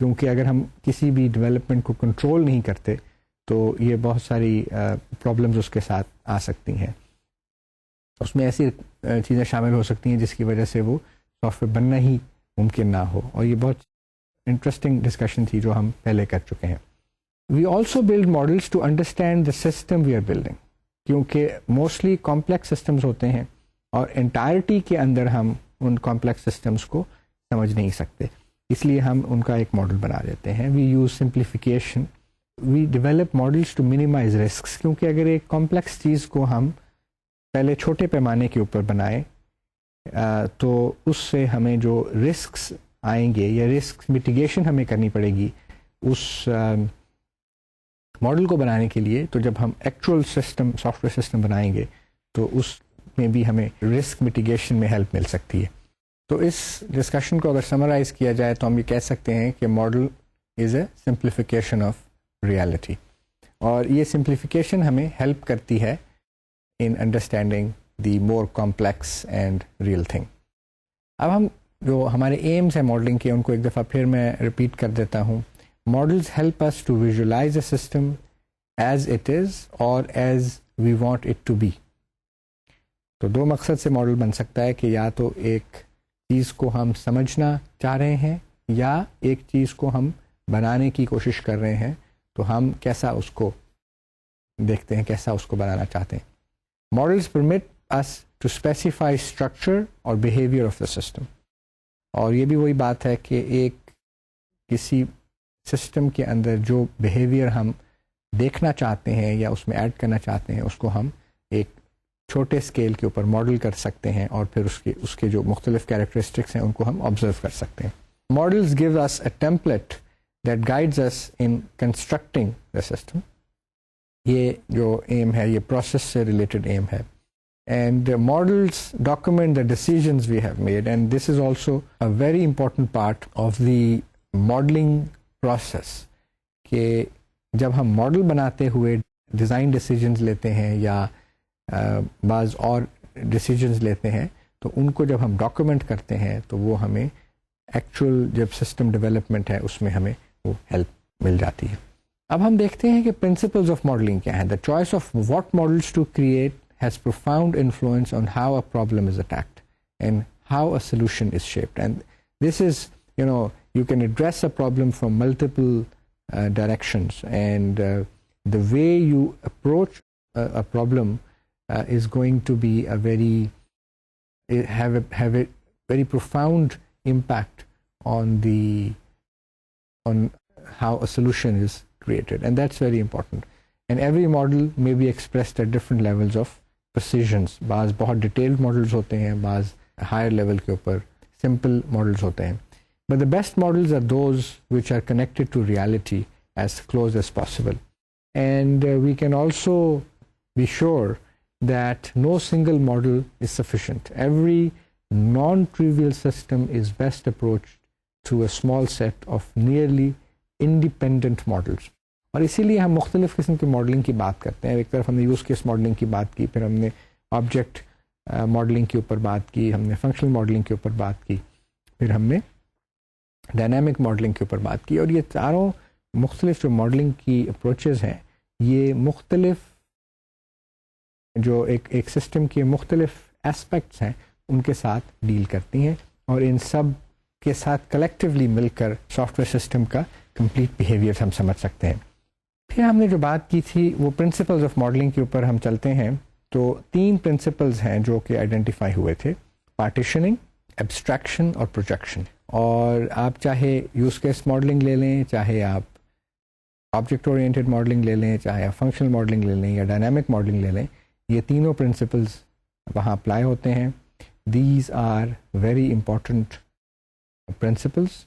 کیونکہ اگر ہم کسی بھی ڈیولپمنٹ کو کنٹرول نہیں کرتے تو یہ بہت ساری پرابلمز اس کے ساتھ آ سکتی ہیں. اس میں ایسی چیزیں شامل ہو سکتی ہیں جس کی وجہ سے وہ سافٹ ویئر بننا ہی ممکن نہ ہو, اور یہ بہت انٹرسٹنگ ڈسکشن تھی جو ہم پہلے کر چکے ہیں. We also build models to understand the system we are building, کیونکہ موسٹلی کمپلیکس سسٹمز ہوتے ہیں اور انٹائرٹی کے اندر ہم ان کمپلیکس سسٹمز کو سمجھ نہیں سکتے, اس لیے ہم ان کا ایک ماڈل بنا دیتے ہیں. We use simplification, we develop models to minimise risks, کیونکہ اگر ایک کمپلیکس چیز کو ہم پہلے چھوٹے پیمانے کے اوپر بنائیں تو اس سے ہمیں جو رسکس آئیں گے یا رسک میٹیگیشن ہمیں کرنی پڑے گی اس ماڈل کو بنانے کے لیے, تو جب ہم actual system soft where system بنائیں گے تو اس میں بھی ہمیں رسک میٹیگیشن میں ہیلپ مل سکتی ہے. تو اس ڈسکشن کو اگر سمرائز کیا جائے تو ہم یہ کہہ سکتے ہیں کہ model is a simplification of reality, اور یہ سمپلیفیکیشن ہمیں ہیلپ کرتی ہے in understanding the more complex and real thing. اب ہم جو ہمارے ایمز ہیں ماڈلنگ کے ان کو ایک دفعہ پھر میں ریپیٹ کر دیتا ہوں. Models help us to visualize a system as it is or as we want it to be. تو دو مقصد سے ماڈل بن سکتا ہے کہ یا تو ایک چیز کو ہم سمجھنا چاہ رہے ہیں یا ایک چیز کو ہم بنانے کی کوشش کر رہے ہیں, تو ہم کیسا اس کو دیکھتے ہیں, کیسا اس کو بنانا چاہتے ہیں. Models permit us to specify structure or behavior of the system. اور یہ بھی وہی بات ہے کہ ایک کسی سسٹم کے اندر جو بیہیویئر ہم دیکھنا چاہتے ہیں یا اس میں ایڈ کرنا چاہتے ہیں اس کو ہم ایک چھوٹے اسکیل کے اوپر ماڈل کر سکتے ہیں, اور پھر اس کے جو مختلف کیریکٹرسٹکس ہیں ان کو ہم آبزرو کر سکتے ہیں. Models give us a template that guides us in constructing the system. یہ جو ایم ہے یہ پروسیس سے ریلیٹڈ ایم ہے. And models document the decisions we have made, and this is also a very important part of the modelling process, کہ جب ہم ماڈل بناتے ہوئے ڈیزائن ڈیسیجنز لیتے ہیں یا بعض اور ڈیسیجنز لیتے ہیں تو ان کو جب ہم ڈاکومنٹ کرتے ہیں تو وہ ہمیں ایکچوئل جب سسٹم ڈیولپمنٹ ہے اس میں ہمیں وہ ہیلپ مل جاتی ہے. اب ہم دیکھتے ہیں کہ پرنسپلز آف ماڈلنگ کیا ہیں. The choice of what models to create has profound influence on how a problem is attacked and how a solution is shaped. And this is you can address a problem from multiple directions, and the way you approach a problem is going to be have a very profound impact on how a solution is created, and that's very important. And every model may be expressed at different levels of precisions. بعض بہت detailed models ہوتے ہیں, بعض higher level کے اوپر simple models ہوتے ہیں. But the best models are those which are connected to reality as close as possible. And we can also be sure that no single model is sufficient. Every non-trivial system is best approached through a small set of nearly independent models. اور اسی لیے ہم مختلف قسم کی ماڈلنگ کی بات کرتے ہیں. ایک طرف ہم نے یوز کیس ماڈلنگ کی بات کی, پھر ہم نے آبجیکٹ ماڈلنگ کے اوپر بات کی, ہم نے فنکشنل ماڈلنگ کے اوپر بات کی, پھر ہم نے ڈائنامک ماڈلنگ کے اوپر بات کی. اور یہ چاروں مختلف جو ماڈلنگ کی اپروچز ہیں یہ مختلف جو ایک سسٹم کے مختلف اسپیکٹس ہیں ان کے ساتھ ڈیل کرتی ہیں, اور ان سب کے ساتھ کلیکٹیولی مل کر سافٹ ویئر سسٹم کا کمپلیٹ بیہیویئر ہم سمجھ سکتے ہیں. پھر ہم نے جو بات کی تھی وہ پرنسپلز آف ماڈلنگ کے اوپر ہم چلتے ہیں. تو 3 پرنسپلز ہیں جو کہ آئیڈینٹیفائی ہوئے تھے: پارٹیشننگ, ایبسٹریکشن اور پروجیکشن. اور آپ چاہے یوز کیس ماڈلنگ لے لیں, چاہے آپ آبجیکٹ اورینٹیڈ ماڈلنگ لے لیں, چاہے آپ فنکشنل ماڈلنگ لے لیں یا ڈائنامک ماڈلنگ لے لیں, یہ تینوں پرنسپلز وہاں اپلائی ہوتے ہیں. These are very important principles.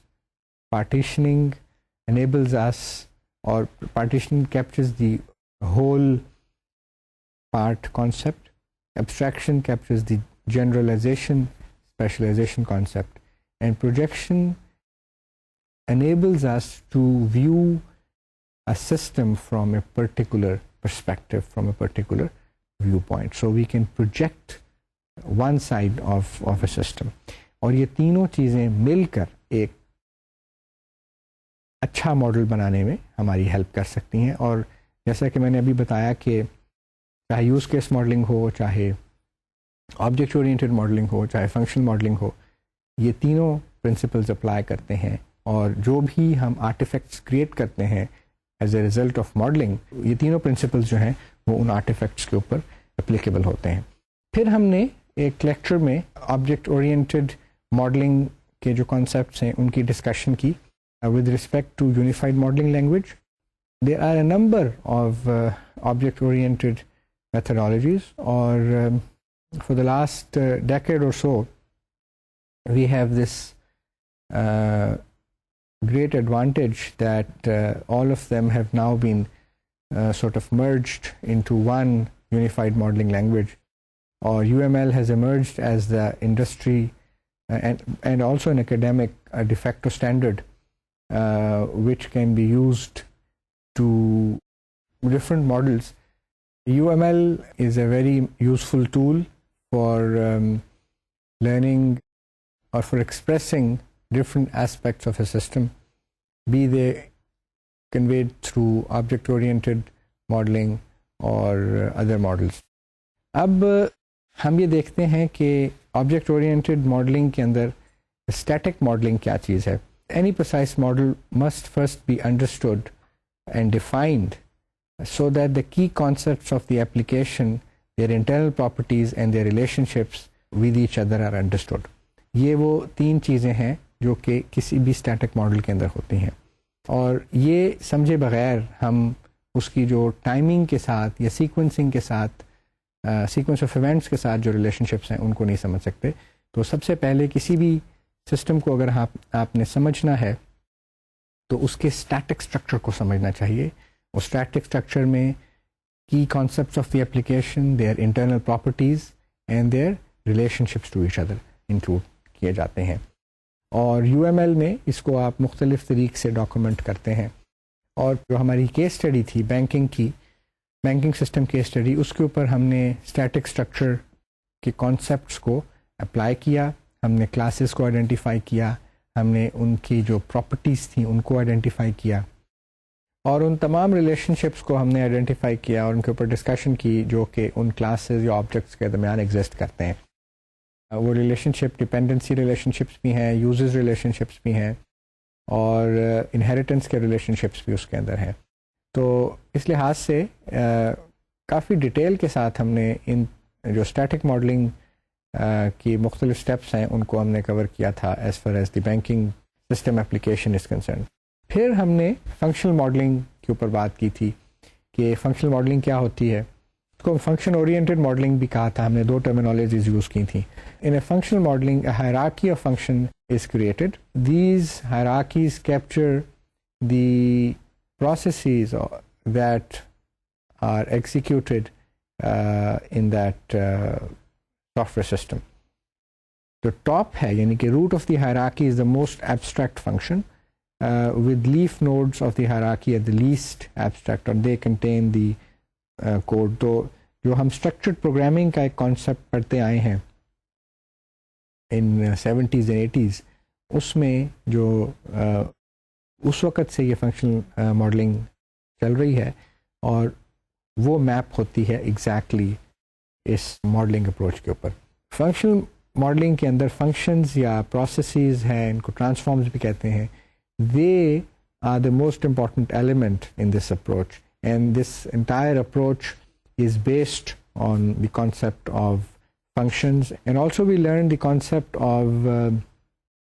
Partitioning enables us, اور partitioning captures the whole part concept. Abstraction captures the generalization, specialization concept. And projection enables us to view a system from a particular perspective, from a particular viewpoint. So we can project one side of a system. اور یہ تینوں چیزیں مل کر ایک اچھا ماڈل بنانے میں ہماری ہیلپ کر سکتی ہیں. اور جیسا کہ میں نے ابھی بتایا کہ چاہے یوز کیس ماڈلنگ ہو, چاہے آبجیکٹ اورینٹیڈ ماڈلنگ ہو, چاہے فنکشنل ماڈلنگ ہو, یہ تینوں پرنسپلز اپلائی کرتے ہیں. اور جو بھی ہم آرٹیفیکٹس کریٹ کرتے ہیں as a result of modelling, یہ تینوں پرنسپلز جو ہیں وہ ان آرٹیفیکٹس کے اوپر اپلیکیبل ہوتے ہیں. پھر ہم نے ایک لیکچر میں آبجیکٹ اورینٹیڈ ماڈلنگ کے جو کانسیپٹس ہیں ان کی ڈسکشن کی with respect to unified modelling language. There are a number of object oriented methodologies, or for the last decade or so we have this great advantage that all of them have now been sort of merged into one unified modeling language, or UML has emerged as the industry and also an academic de facto standard which can be used to different models. UML is a very useful tool for learning or for expressing different aspects of a system, be they conveyed through object-oriented modeling or other models. اب ہم یہ دیکھتے ہیں کہ آبجیکٹ اورینٹیڈ ماڈلنگ کے اندر اسٹیٹک ماڈلنگ کیا چیز ہے. Any precise model must first be understood and defined so that the key concepts of the application, their internal properties and their relationships with each other are understood. یہ وہ 3 چیزیں ہیں جو کہ کسی بھی اسٹیٹک ماڈل کے اندر ہوتی ہیں, اور یہ سمجھے بغیر ہم اس کی جو ٹائمنگ کے ساتھ یا سیکوینسنگ کے ساتھ, سیکوینس آف ایونٹس کے ساتھ جو ریلیشن شپس ہیں ان کو نہیں سمجھ سکتے. تو سب سے پہلے کسی بھی سسٹم کو اگر آپ نے سمجھنا ہے تو اس کے اسٹیٹک اسٹرکچر کو سمجھنا چاہیے. اور اسٹیٹک اسٹرکچر میں key concepts of the application, their internal properties and their relationships to each other include کیے جاتے ہیں. اور UML میں اس کو آپ مختلف طریق سے ڈاکومنٹ کرتے ہیں. اور جو ہماری کیس اسٹڈی تھی بینکنگ سسٹم کیس اسٹڈی, اس کے اوپر ہم نے اسٹیٹک اسٹرکچر کے کانسیپٹس کو اپلائی کیا. ہم نے کلاسز کو آئیڈینٹیفائی کیا, ہم نے ان کی جو پراپرٹیز تھیں ان کو آئیڈینٹیفائی کیا, اور ان تمام ریلیشن شپس کو ہم نے آئیڈینٹیفائی کیا اور ان کے اوپر ڈسکشن کی جو کہ ان کلاسز یا آبجیکٹس کے درمیان ایگزسٹ کرتے ہیں. وہ ریلیشن شپ ڈپینڈنسی ریلیشن شپس بھی ہیں, یوزز ریلیشن شپس بھی ہیں, اور انہیریٹنس کے ریلیشن شپس بھی اس کے اندر ہیں. تو اس لحاظ سے کافی ڈیٹیل کے ساتھ ہم نے ان جو اسٹیٹک ماڈلنگ کی مختلف اسٹیپس ہیں ان کو ہم نے کور کیا تھا as far as the banking system application is concern. پھر ہم نے فنکشنل ماڈلنگ کے اوپر بات کی تھی کہ فنکشنل ماڈلنگ کیا ہوتی ہے. اس کو فنکشن اورینٹیڈ ماڈلنگ بھی کہا تھا. ہم نے 2 ٹرمینالوجیز یوز کی تھیں. In a functional modelling a hierarchy of function is created. These hierarchies capture the processes that are executed in that software system. The top ہے یعنی کہ root of the hierarchy is the most abstract function with leaf nodes of the hierarchy at the least abstract, or they contain the code. تو جو ہم structured programming کا ایک concept پڑھتے آئے ہیں in 70s and 80s, اس میں جو اس وقت سے یہ فنکشنل ماڈلنگ چل رہی ہے اور وہ میپ ہوتی ہے ایگزیکٹلی اس ماڈلنگ اپروچ کے اوپر. فنکشنل ماڈلنگ کے اندر فنکشنز یا پروسیسز ہیں, ان کو ٹرانسفارمز بھی کہتے ہیں. They are the most important element in this approach, and this entire approach is based on the concept of functions, and also we learned the concept of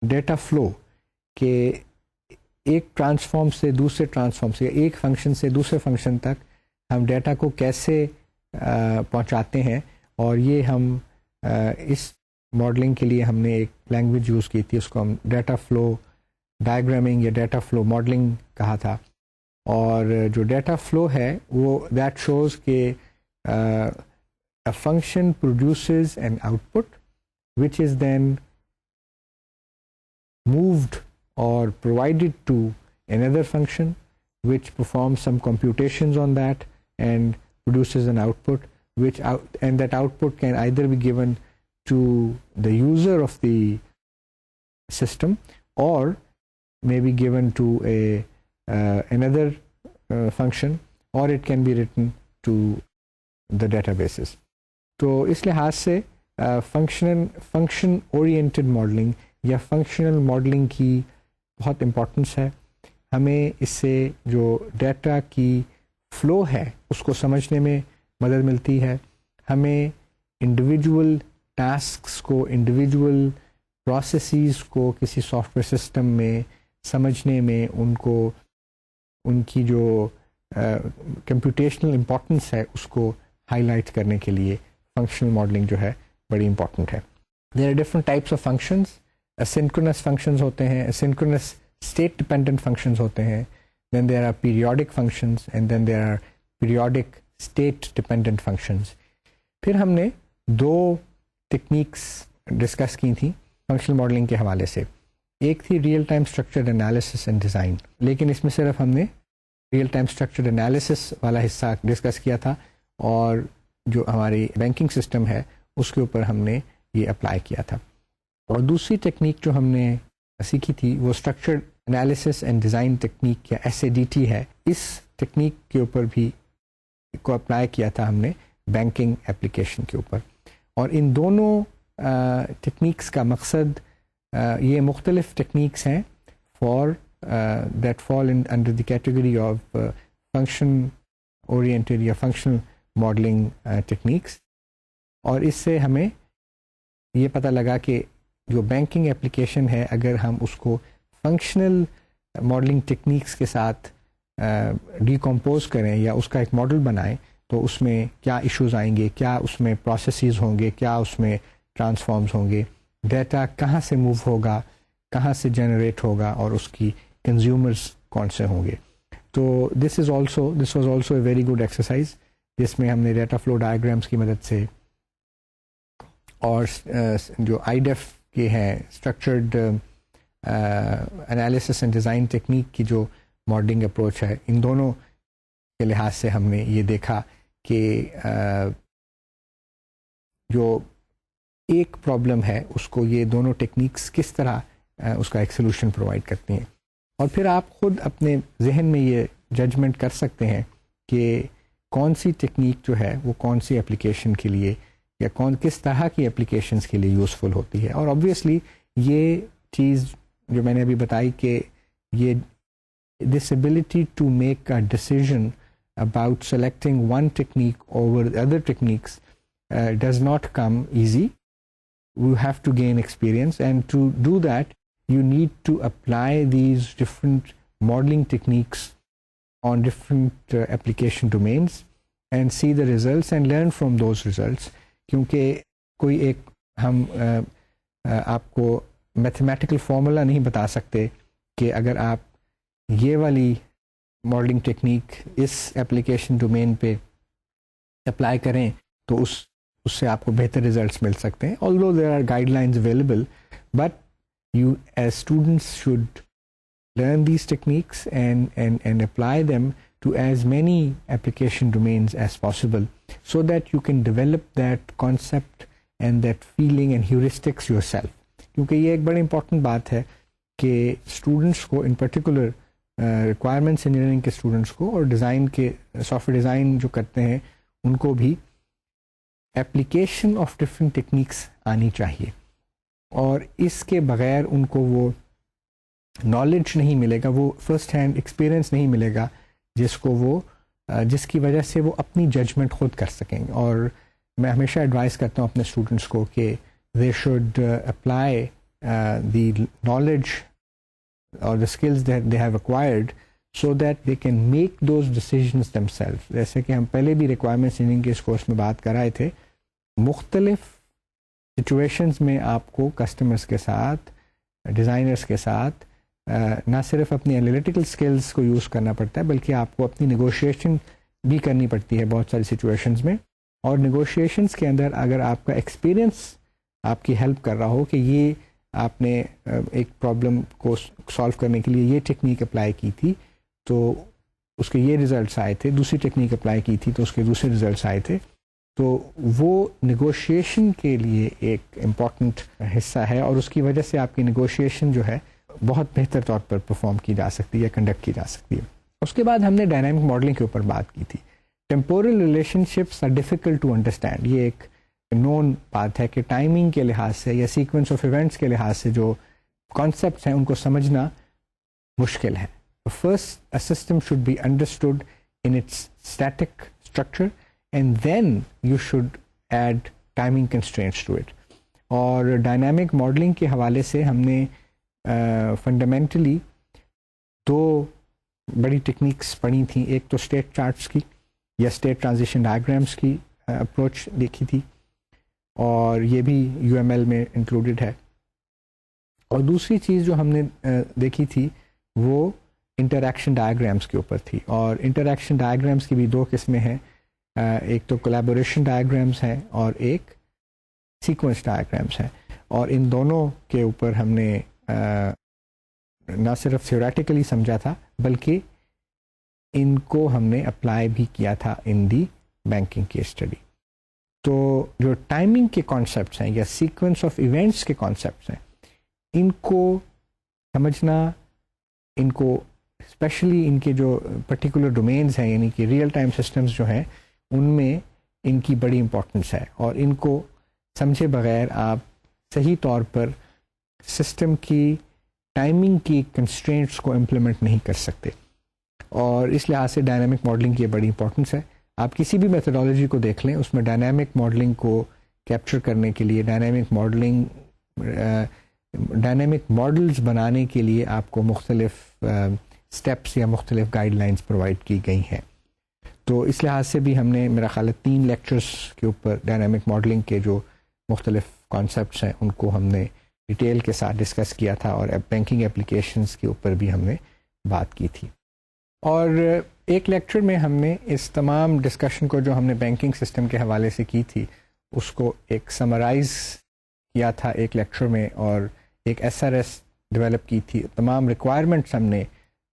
data flow, کہ ایک ٹرانسفارم سے دوسرے ٹرانسفارم سے, ایک فنکشن سے دوسرے فنکشن تک ہم ڈیٹا کو کیسے پہنچاتے ہیں. اور یہ ہم اس ماڈلنگ کے لیے ہم نے ایک لینگویج یوز کی تھی, اس کو ہم ڈیٹا فلو ڈائیگرامنگ یا ڈیٹا فلو ماڈلنگ کہا تھا. اور جو ڈیٹا فلو ہے وہ دیٹ شوز کہ a function produces an output which is then moved or provided to another function which performs some computations on that and produces an output and that output can either be given to the user of the system or may be given to another function, or it can be written to the databases. تو اس لحاظ سے فنکشن اورینٹڈ ماڈلنگ یا فنکشنل ماڈلنگ کی بہت امپورٹنس ہے. ہمیں اس سے جو ڈیٹا کی فلو ہے اس کو سمجھنے میں مدد ملتی ہے. ہمیں انڈیویجول ٹاسکس کو, انڈیویجول پروسیسز کو کسی سافٹ ویئر سسٹم میں سمجھنے میں, ان کی جو کمپیوٹیشنل امپورٹنس ہے اس کو ہائی لائٹ کرنے کے لیے فنکشنل ماڈلنگ جو ہے بڑی امپورٹنٹ ہے. There are different types of functions. Asynchronous functions ہوتے ہیں, asynchronous اسٹیٹ ڈپینڈنٹ فنکشنز ہوتے ہیں, then there are periodic functions, and then there are periodic state dependent functions. پھر ہم نے دو ٹیکنیکس ڈسکس کی تھیں فنکشنل ماڈلنگ کے حوالے سے. ایک تھی real time structured analysis and design, لیکن اس میں صرف ہم نے ریئل ٹائم اسٹرکچرڈ انالیسس والا حصہ ڈسکس کیا تھا, اور جو ہماری بینکنگ سسٹم ہے اس کے اوپر ہم نے یہ اپلائی کیا تھا. اور دوسری ٹیکنیک جو ہم نے سیکھی تھی وہ structured analysis and design technique یا SADT ہے. اس ٹیکنیک کے اوپر بھی کو اپلائی کیا تھا ہم نے بینکنگ اپلیکیشن کے اوپر. اور ان دونوں ٹیکنیکس کا مقصد, یہ مختلف ٹیکنیکس ہیں for that fall under the category of function oriented یا فنکشنل ماڈلنگ ٹیکنیکس. اور اس سے ہمیں یہ پتہ لگا کہ جو بینکنگ اپلیکیشن ہے اگر ہم اس کو فنکشنل ماڈلنگ ٹیکنیکس کے ساتھ ڈیکمپوز کریں یا اس کا ایک ماڈل بنائیں تو اس میں کیا ایشوز آئیں گے, کیا اس میں پروسیسز ہوں گے, کیا اس میں ٹرانسفارمز ہوں گے, ڈیٹا کہاں سے موو ہوگا, کہاں سے جنریٹ ہوگا, اور اس کی کنزیومرز کون سے ہوں گے. تو this was also a very good exercise جس میں ہم نے ڈیٹا فلو ڈائیگرامس کی مدد سے اور جو IDEF کے ہیں structured analysis and design technique کی جو ماڈلنگ اپروچ ہے, ان دونوں کے لحاظ سے ہم نے یہ دیکھا کہ جو ایک پرابلم ہے اس کو یہ دونوں ٹیکنیکس کس طرح اس کا ایک سلوشن پرووائڈ کرتی ہیں. اور پھر آپ خود اپنے ذہن میں یہ ججمنٹ کر سکتے ہیں کہ کون سی ٹیکنیک جو ہے وہ کون سی اپلیکیشن کے لیے یا کس طرح کی اپلیکیشنس کے لیے یوزفل ہوتی ہے. اور آبویسلی یہ چیز جو میں نے ابھی بتائی کہ یہ this ability to make a decision about selecting one technique over other techniques does not come easy. You have to gain experience, and to do that you need to apply these different modeling techniques on different application domains and see the results and learn from those results. کیونکہ کوئی ایک ہم آپ کو میتھمیٹیکل فارمولا نہیں بتا سکتے کہ اگر آپ یہ والی ماڈلنگ ٹیکنیک اس ایپلیکیشن ڈومین پہ اپلائی کریں تو اس سے آپ کو بہتر ریزلٹس مل سکتے ہیں. although there are guidelines available, but you as students should learn these techniques and apply them to as many application domains as possible so that you can develop that concept and that feeling and heuristics yourself. کیونکہ یہ ایک بڑی امپورٹنٹ بات ہے کہ اسٹوڈنٹس کو ان پرٹیکولر ریکوائرمنٹس انجینئرنگ کے اسٹوڈنٹس کو اور ڈیزائن کے سافٹ ویئر ڈیزائن جو کرتے ہیں ان کو بھی ایپلیکیشن آف ڈفرینٹ ٹیکنیکس آنی چاہیے، اور اس کے بغیر ان کو وہ نالج نہیں ملے گا، وہ فرسٹ ہینڈ ایکسپیرئنس نہیں ملے گا جس کی وجہ سے وہ اپنی ججمنٹ خود کر سکیں گے. اور میں ہمیشہ ایڈوائز کرتا ہوں اپنے اسٹوڈنٹس کو کہ they should apply the knowledge اور the skills that they have acquired so that they can make those decisions themselves. جیسے کہ ہم پہلے بھی ریکوائرمنٹس انجینئرنگ کے اس کورس میں بات کر رہے تھے، مختلف سچویشنز میں آپ کو کسٹمرز کے ساتھ، ڈیزائنرز کے ساتھ نہ صرف اپنی انالیٹیکل سکلز کو یوز کرنا پڑتا ہے بلکہ آپ کو اپنی نیگوشیشن بھی کرنی پڑتی ہے بہت ساری سچویشنز میں. اور نیگوشیشنز کے اندر اگر آپ کا ایکسپیرئنس آپ کی ہیلپ کر رہا ہو کہ یہ آپ نے ایک پرابلم کو سالو کرنے کے لیے یہ ٹیکنیک اپلائی کی تھی تو اس کے یہ ریزلٹس آئے تھے، دوسری ٹیکنیک اپلائی کی تھی تو اس کے دوسرے ریزلٹس آئے تھے، تو وہ نیگوشیشن کے لیے ایک امپورٹنٹ حصہ ہے، اور اس کی وجہ سے آپ کی نیگوشیشن جو ہے بہت بہتر طور پر پرفارم کی جا سکتی ہے، کنڈکٹ کی جا سکتی ہے. اس کے بعد ہم نے ڈائنامک ماڈلنگ کے اوپر بات کی تھی. Temporal relationships are difficult to understand, یہ ایک نون بات ہے کہ ٹائمنگ کے لحاظ سے یا سیکوینس آف ایونٹس کے لحاظ سے جو کانسیپٹس ہیں ان کو سمجھنا مشکل ہے. First a system should be understood in its static structure and then you should add timing constraints to it. اور ڈائنامک ماڈلنگ کے حوالے سے ہم نے فنڈامنٹلی دو بڑی ٹیکنیکس پڑھی تھیں. ایک تو اسٹیٹ چارٹس کی یا اسٹیٹ ٹرانزیشن ڈائیگرامس کی اپروچ دیکھی تھی، اور یہ بھی یو ایم ایل میں انکلوڈیڈ ہے. اور دوسری چیز جو ہم نے دیکھی تھی وہ انٹریکشن ڈائیگرامس کے اوپر تھی. اور انٹریکشن ڈائیگرامس کی بھی دو قسمیں ہیں، ایک تو کولیبوریشن ڈائیگرامس ہیں اور ایک سیکوینس ڈائیگرامس ہیں. اور ان دونوں کے اوپر ہم نے نہ صرف تھیوریٹیکلی سمجھا تھا بلکہ ان کو ہم نے اپلائی بھی کیا تھا ان دی بینکنگ کی اسٹڈی. تو جو ٹائمنگ کے کانسیپٹس ہیں یا سیکوینس آف ایونٹس کے کانسیپٹس ہیں، ان کو سمجھنا، ان کو اسپیشلی ان کے جو پرٹیکولر ڈومینز ہیں یعنی کہ ریئل ٹائم سسٹمز جو ہیں ان میں ان کی بڑی امپورٹنس ہے، اور ان کو سمجھے بغیر آپ صحیح طور پر سسٹم کی ٹائمنگ کی کنسٹرینٹس کو امپلیمنٹ نہیں کر سکتے. اور اس لحاظ سے ڈائنامک ماڈلنگ کی بڑی امپورٹنس ہے. آپ کسی بھی میتھڈالوجی کو دیکھ لیں، اس میں ڈائنامک ماڈلنگ کو کیپچر کرنے کے لیے، ڈائنامک ماڈلز بنانے کے لیے آپ کو مختلف سٹیپس یا مختلف گائیڈ لائنز پرووائڈ کی گئی ہیں. تو اس لحاظ سے بھی ہم نے میرا خیال ہے 3 لیکچرز کے اوپر ڈائنامک ماڈلنگ کے جو مختلف کانسیپٹس ہیں ان کو ہم نے ڈیٹیل کے ساتھ ڈسکس کیا تھا، اور بینکنگ اپلیکیشنز کے اوپر بھی ہم نے بات کی تھی. اور ایک لیکچر میں ہم نے اس تمام ڈسکشن کو جو ہم نے بینکنگ سسٹم کے حوالے سے کی تھی اس کو ایک سمرائز کیا تھا ایک لیکچر میں، اور ایک ایس آر ایس ڈیولپ کی تھی. تمام ریکوائرمنٹس ہم نے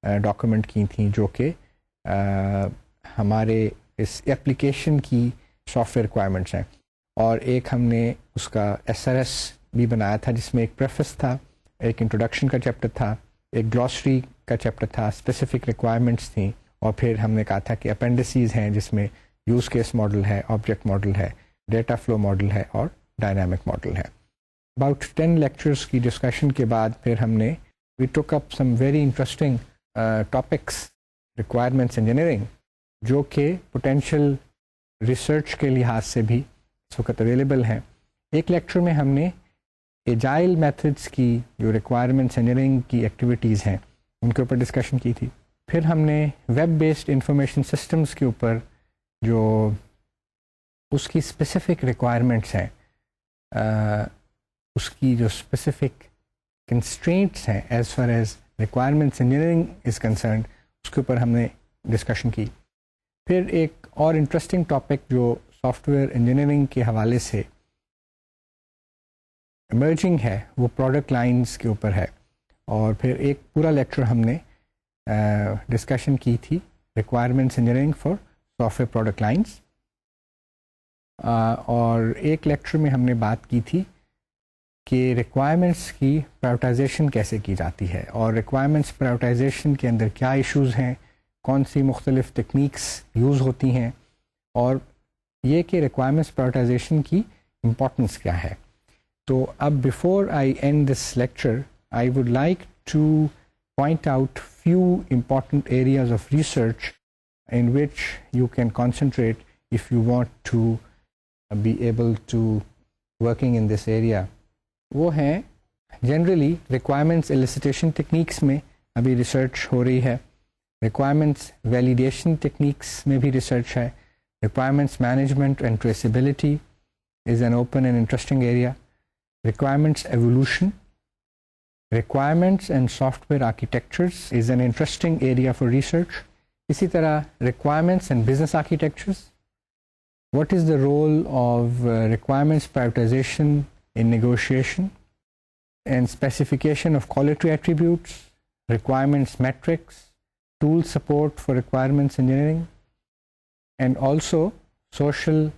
ڈاکومنٹ کی تھیں جو کہ ہمارے اس ایپلیکیشن کی سافٹ ویئر ریکوائرمنٹس ہیں. اور ایک ہم نے اس کا ایس آر ایس بھی بنایا تھا جس میں ایک پریفس تھا، ایک انٹروڈکشن کا چیپٹر تھا، ایک گلوسری کا چیپٹر تھا، اسپیسیفک ریکوائرمنٹس تھیں، اور پھر ہم نے کہا تھا کہ اپینڈسیز ہیں جس میں یوز کیس ماڈل ہے، آبجیکٹ ماڈل ہے، ڈیٹا فلو ماڈل ہے اور ڈائنامک ماڈل ہے. اباؤٹ 10 لیکچرز کی ڈسکشن کے بعد پھر ہم نے we took up some very interesting topics requirements engineering جو کہ پوٹینشیل ریسرچ کے لحاظ سے بھی اس وقت اویلیبل ہیں. ایک لیکچر میں ہم نے ایجائل میتھڈس کی جو ریکوائرمنٹس انجینئرنگ کی ایکٹیویٹیز ہیں ان کے اوپر ڈسکشن کی تھی. پھر ہم نے ویب بیسڈ انفارمیشن سسٹمز کے اوپر جو اس کی اسپیسیفک ریکوائرمنٹس ہیں، اس کی جو اسپیسیفک کنسٹرینٹس ہیں as far as requirements engineering is concerned, اس کے اوپر ہم نے ڈسکشن کی. پھر ایک اور انٹرسٹنگ ٹاپک جو سافٹ ویئر انجینئرنگ کے حوالے سے ایمرجنگ ہے وہ پروڈکٹ لائنز کے اوپر ہے. اور پھر ایک پورا لیکچر ہم نے ڈسکشن کی تھی requirements engineering for soft where product lines. اور ایک لیکچر میں ہم نے بات کی تھی کہ ریکوائرمنٹس کی پرائیورٹائزیشن کیسے کی جاتی ہے اور ریکوائرمنٹس پرائیورٹائزیشن کے اندر کیا ایشوز ہیں, کون سی مختلف ٹیکنیکس یوز ہوتی ہیں, اور یہ کہ ریکوائرمنٹس پرائیورٹائزیشن کی امپورٹنس کیا ہے. تو اب before I end this lecture I would like to point out few important areas of research in which you can concentrate if you want to be able to working in this area. وہ ہیں generally requirements elicitation techniques میں ابھی research ہو رہی ہے, requirements validation techniques میں بھی research ہے, requirements management and traceability is an open and interesting area, requirements evolution, requirements and software architectures is an interesting area for research. اسی طرح requirements and business architectures, what is the role of requirements prioritization in negotiation, and specification of quality attributes, requirements metrics, tool support for requirements engineering, and also social,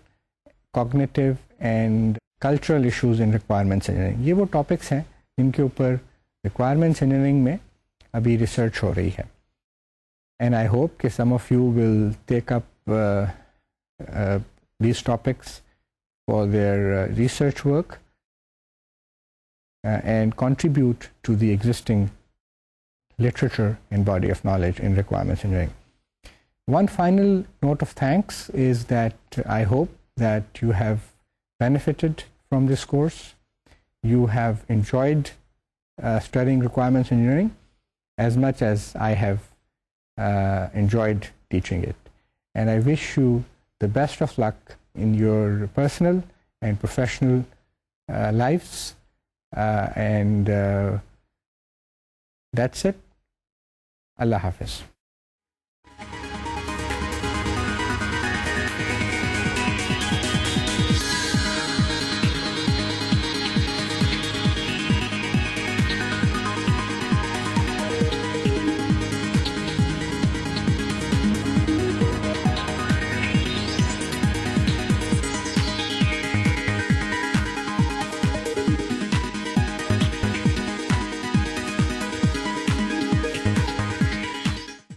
cognitive and cultural issues in requirements engineering. یہ وہ ٹاپکس ہیں جن کے اوپر ریکوائرمنٹس انجینئرنگ میں ابھی ریسرچ ہو رہی ہے. اینڈ آئی ہوپ کہ some of you will take up these topics for their research work and contribute to the existing literature and body of knowledge in requirements engineering. One final note of thanks is that I hope that you have benefited from this course. You have enjoyed studying requirements engineering as much as I have enjoyed teaching it. And I wish you the best of luck in your personal and professional lives. And that's it. Allah Hafiz.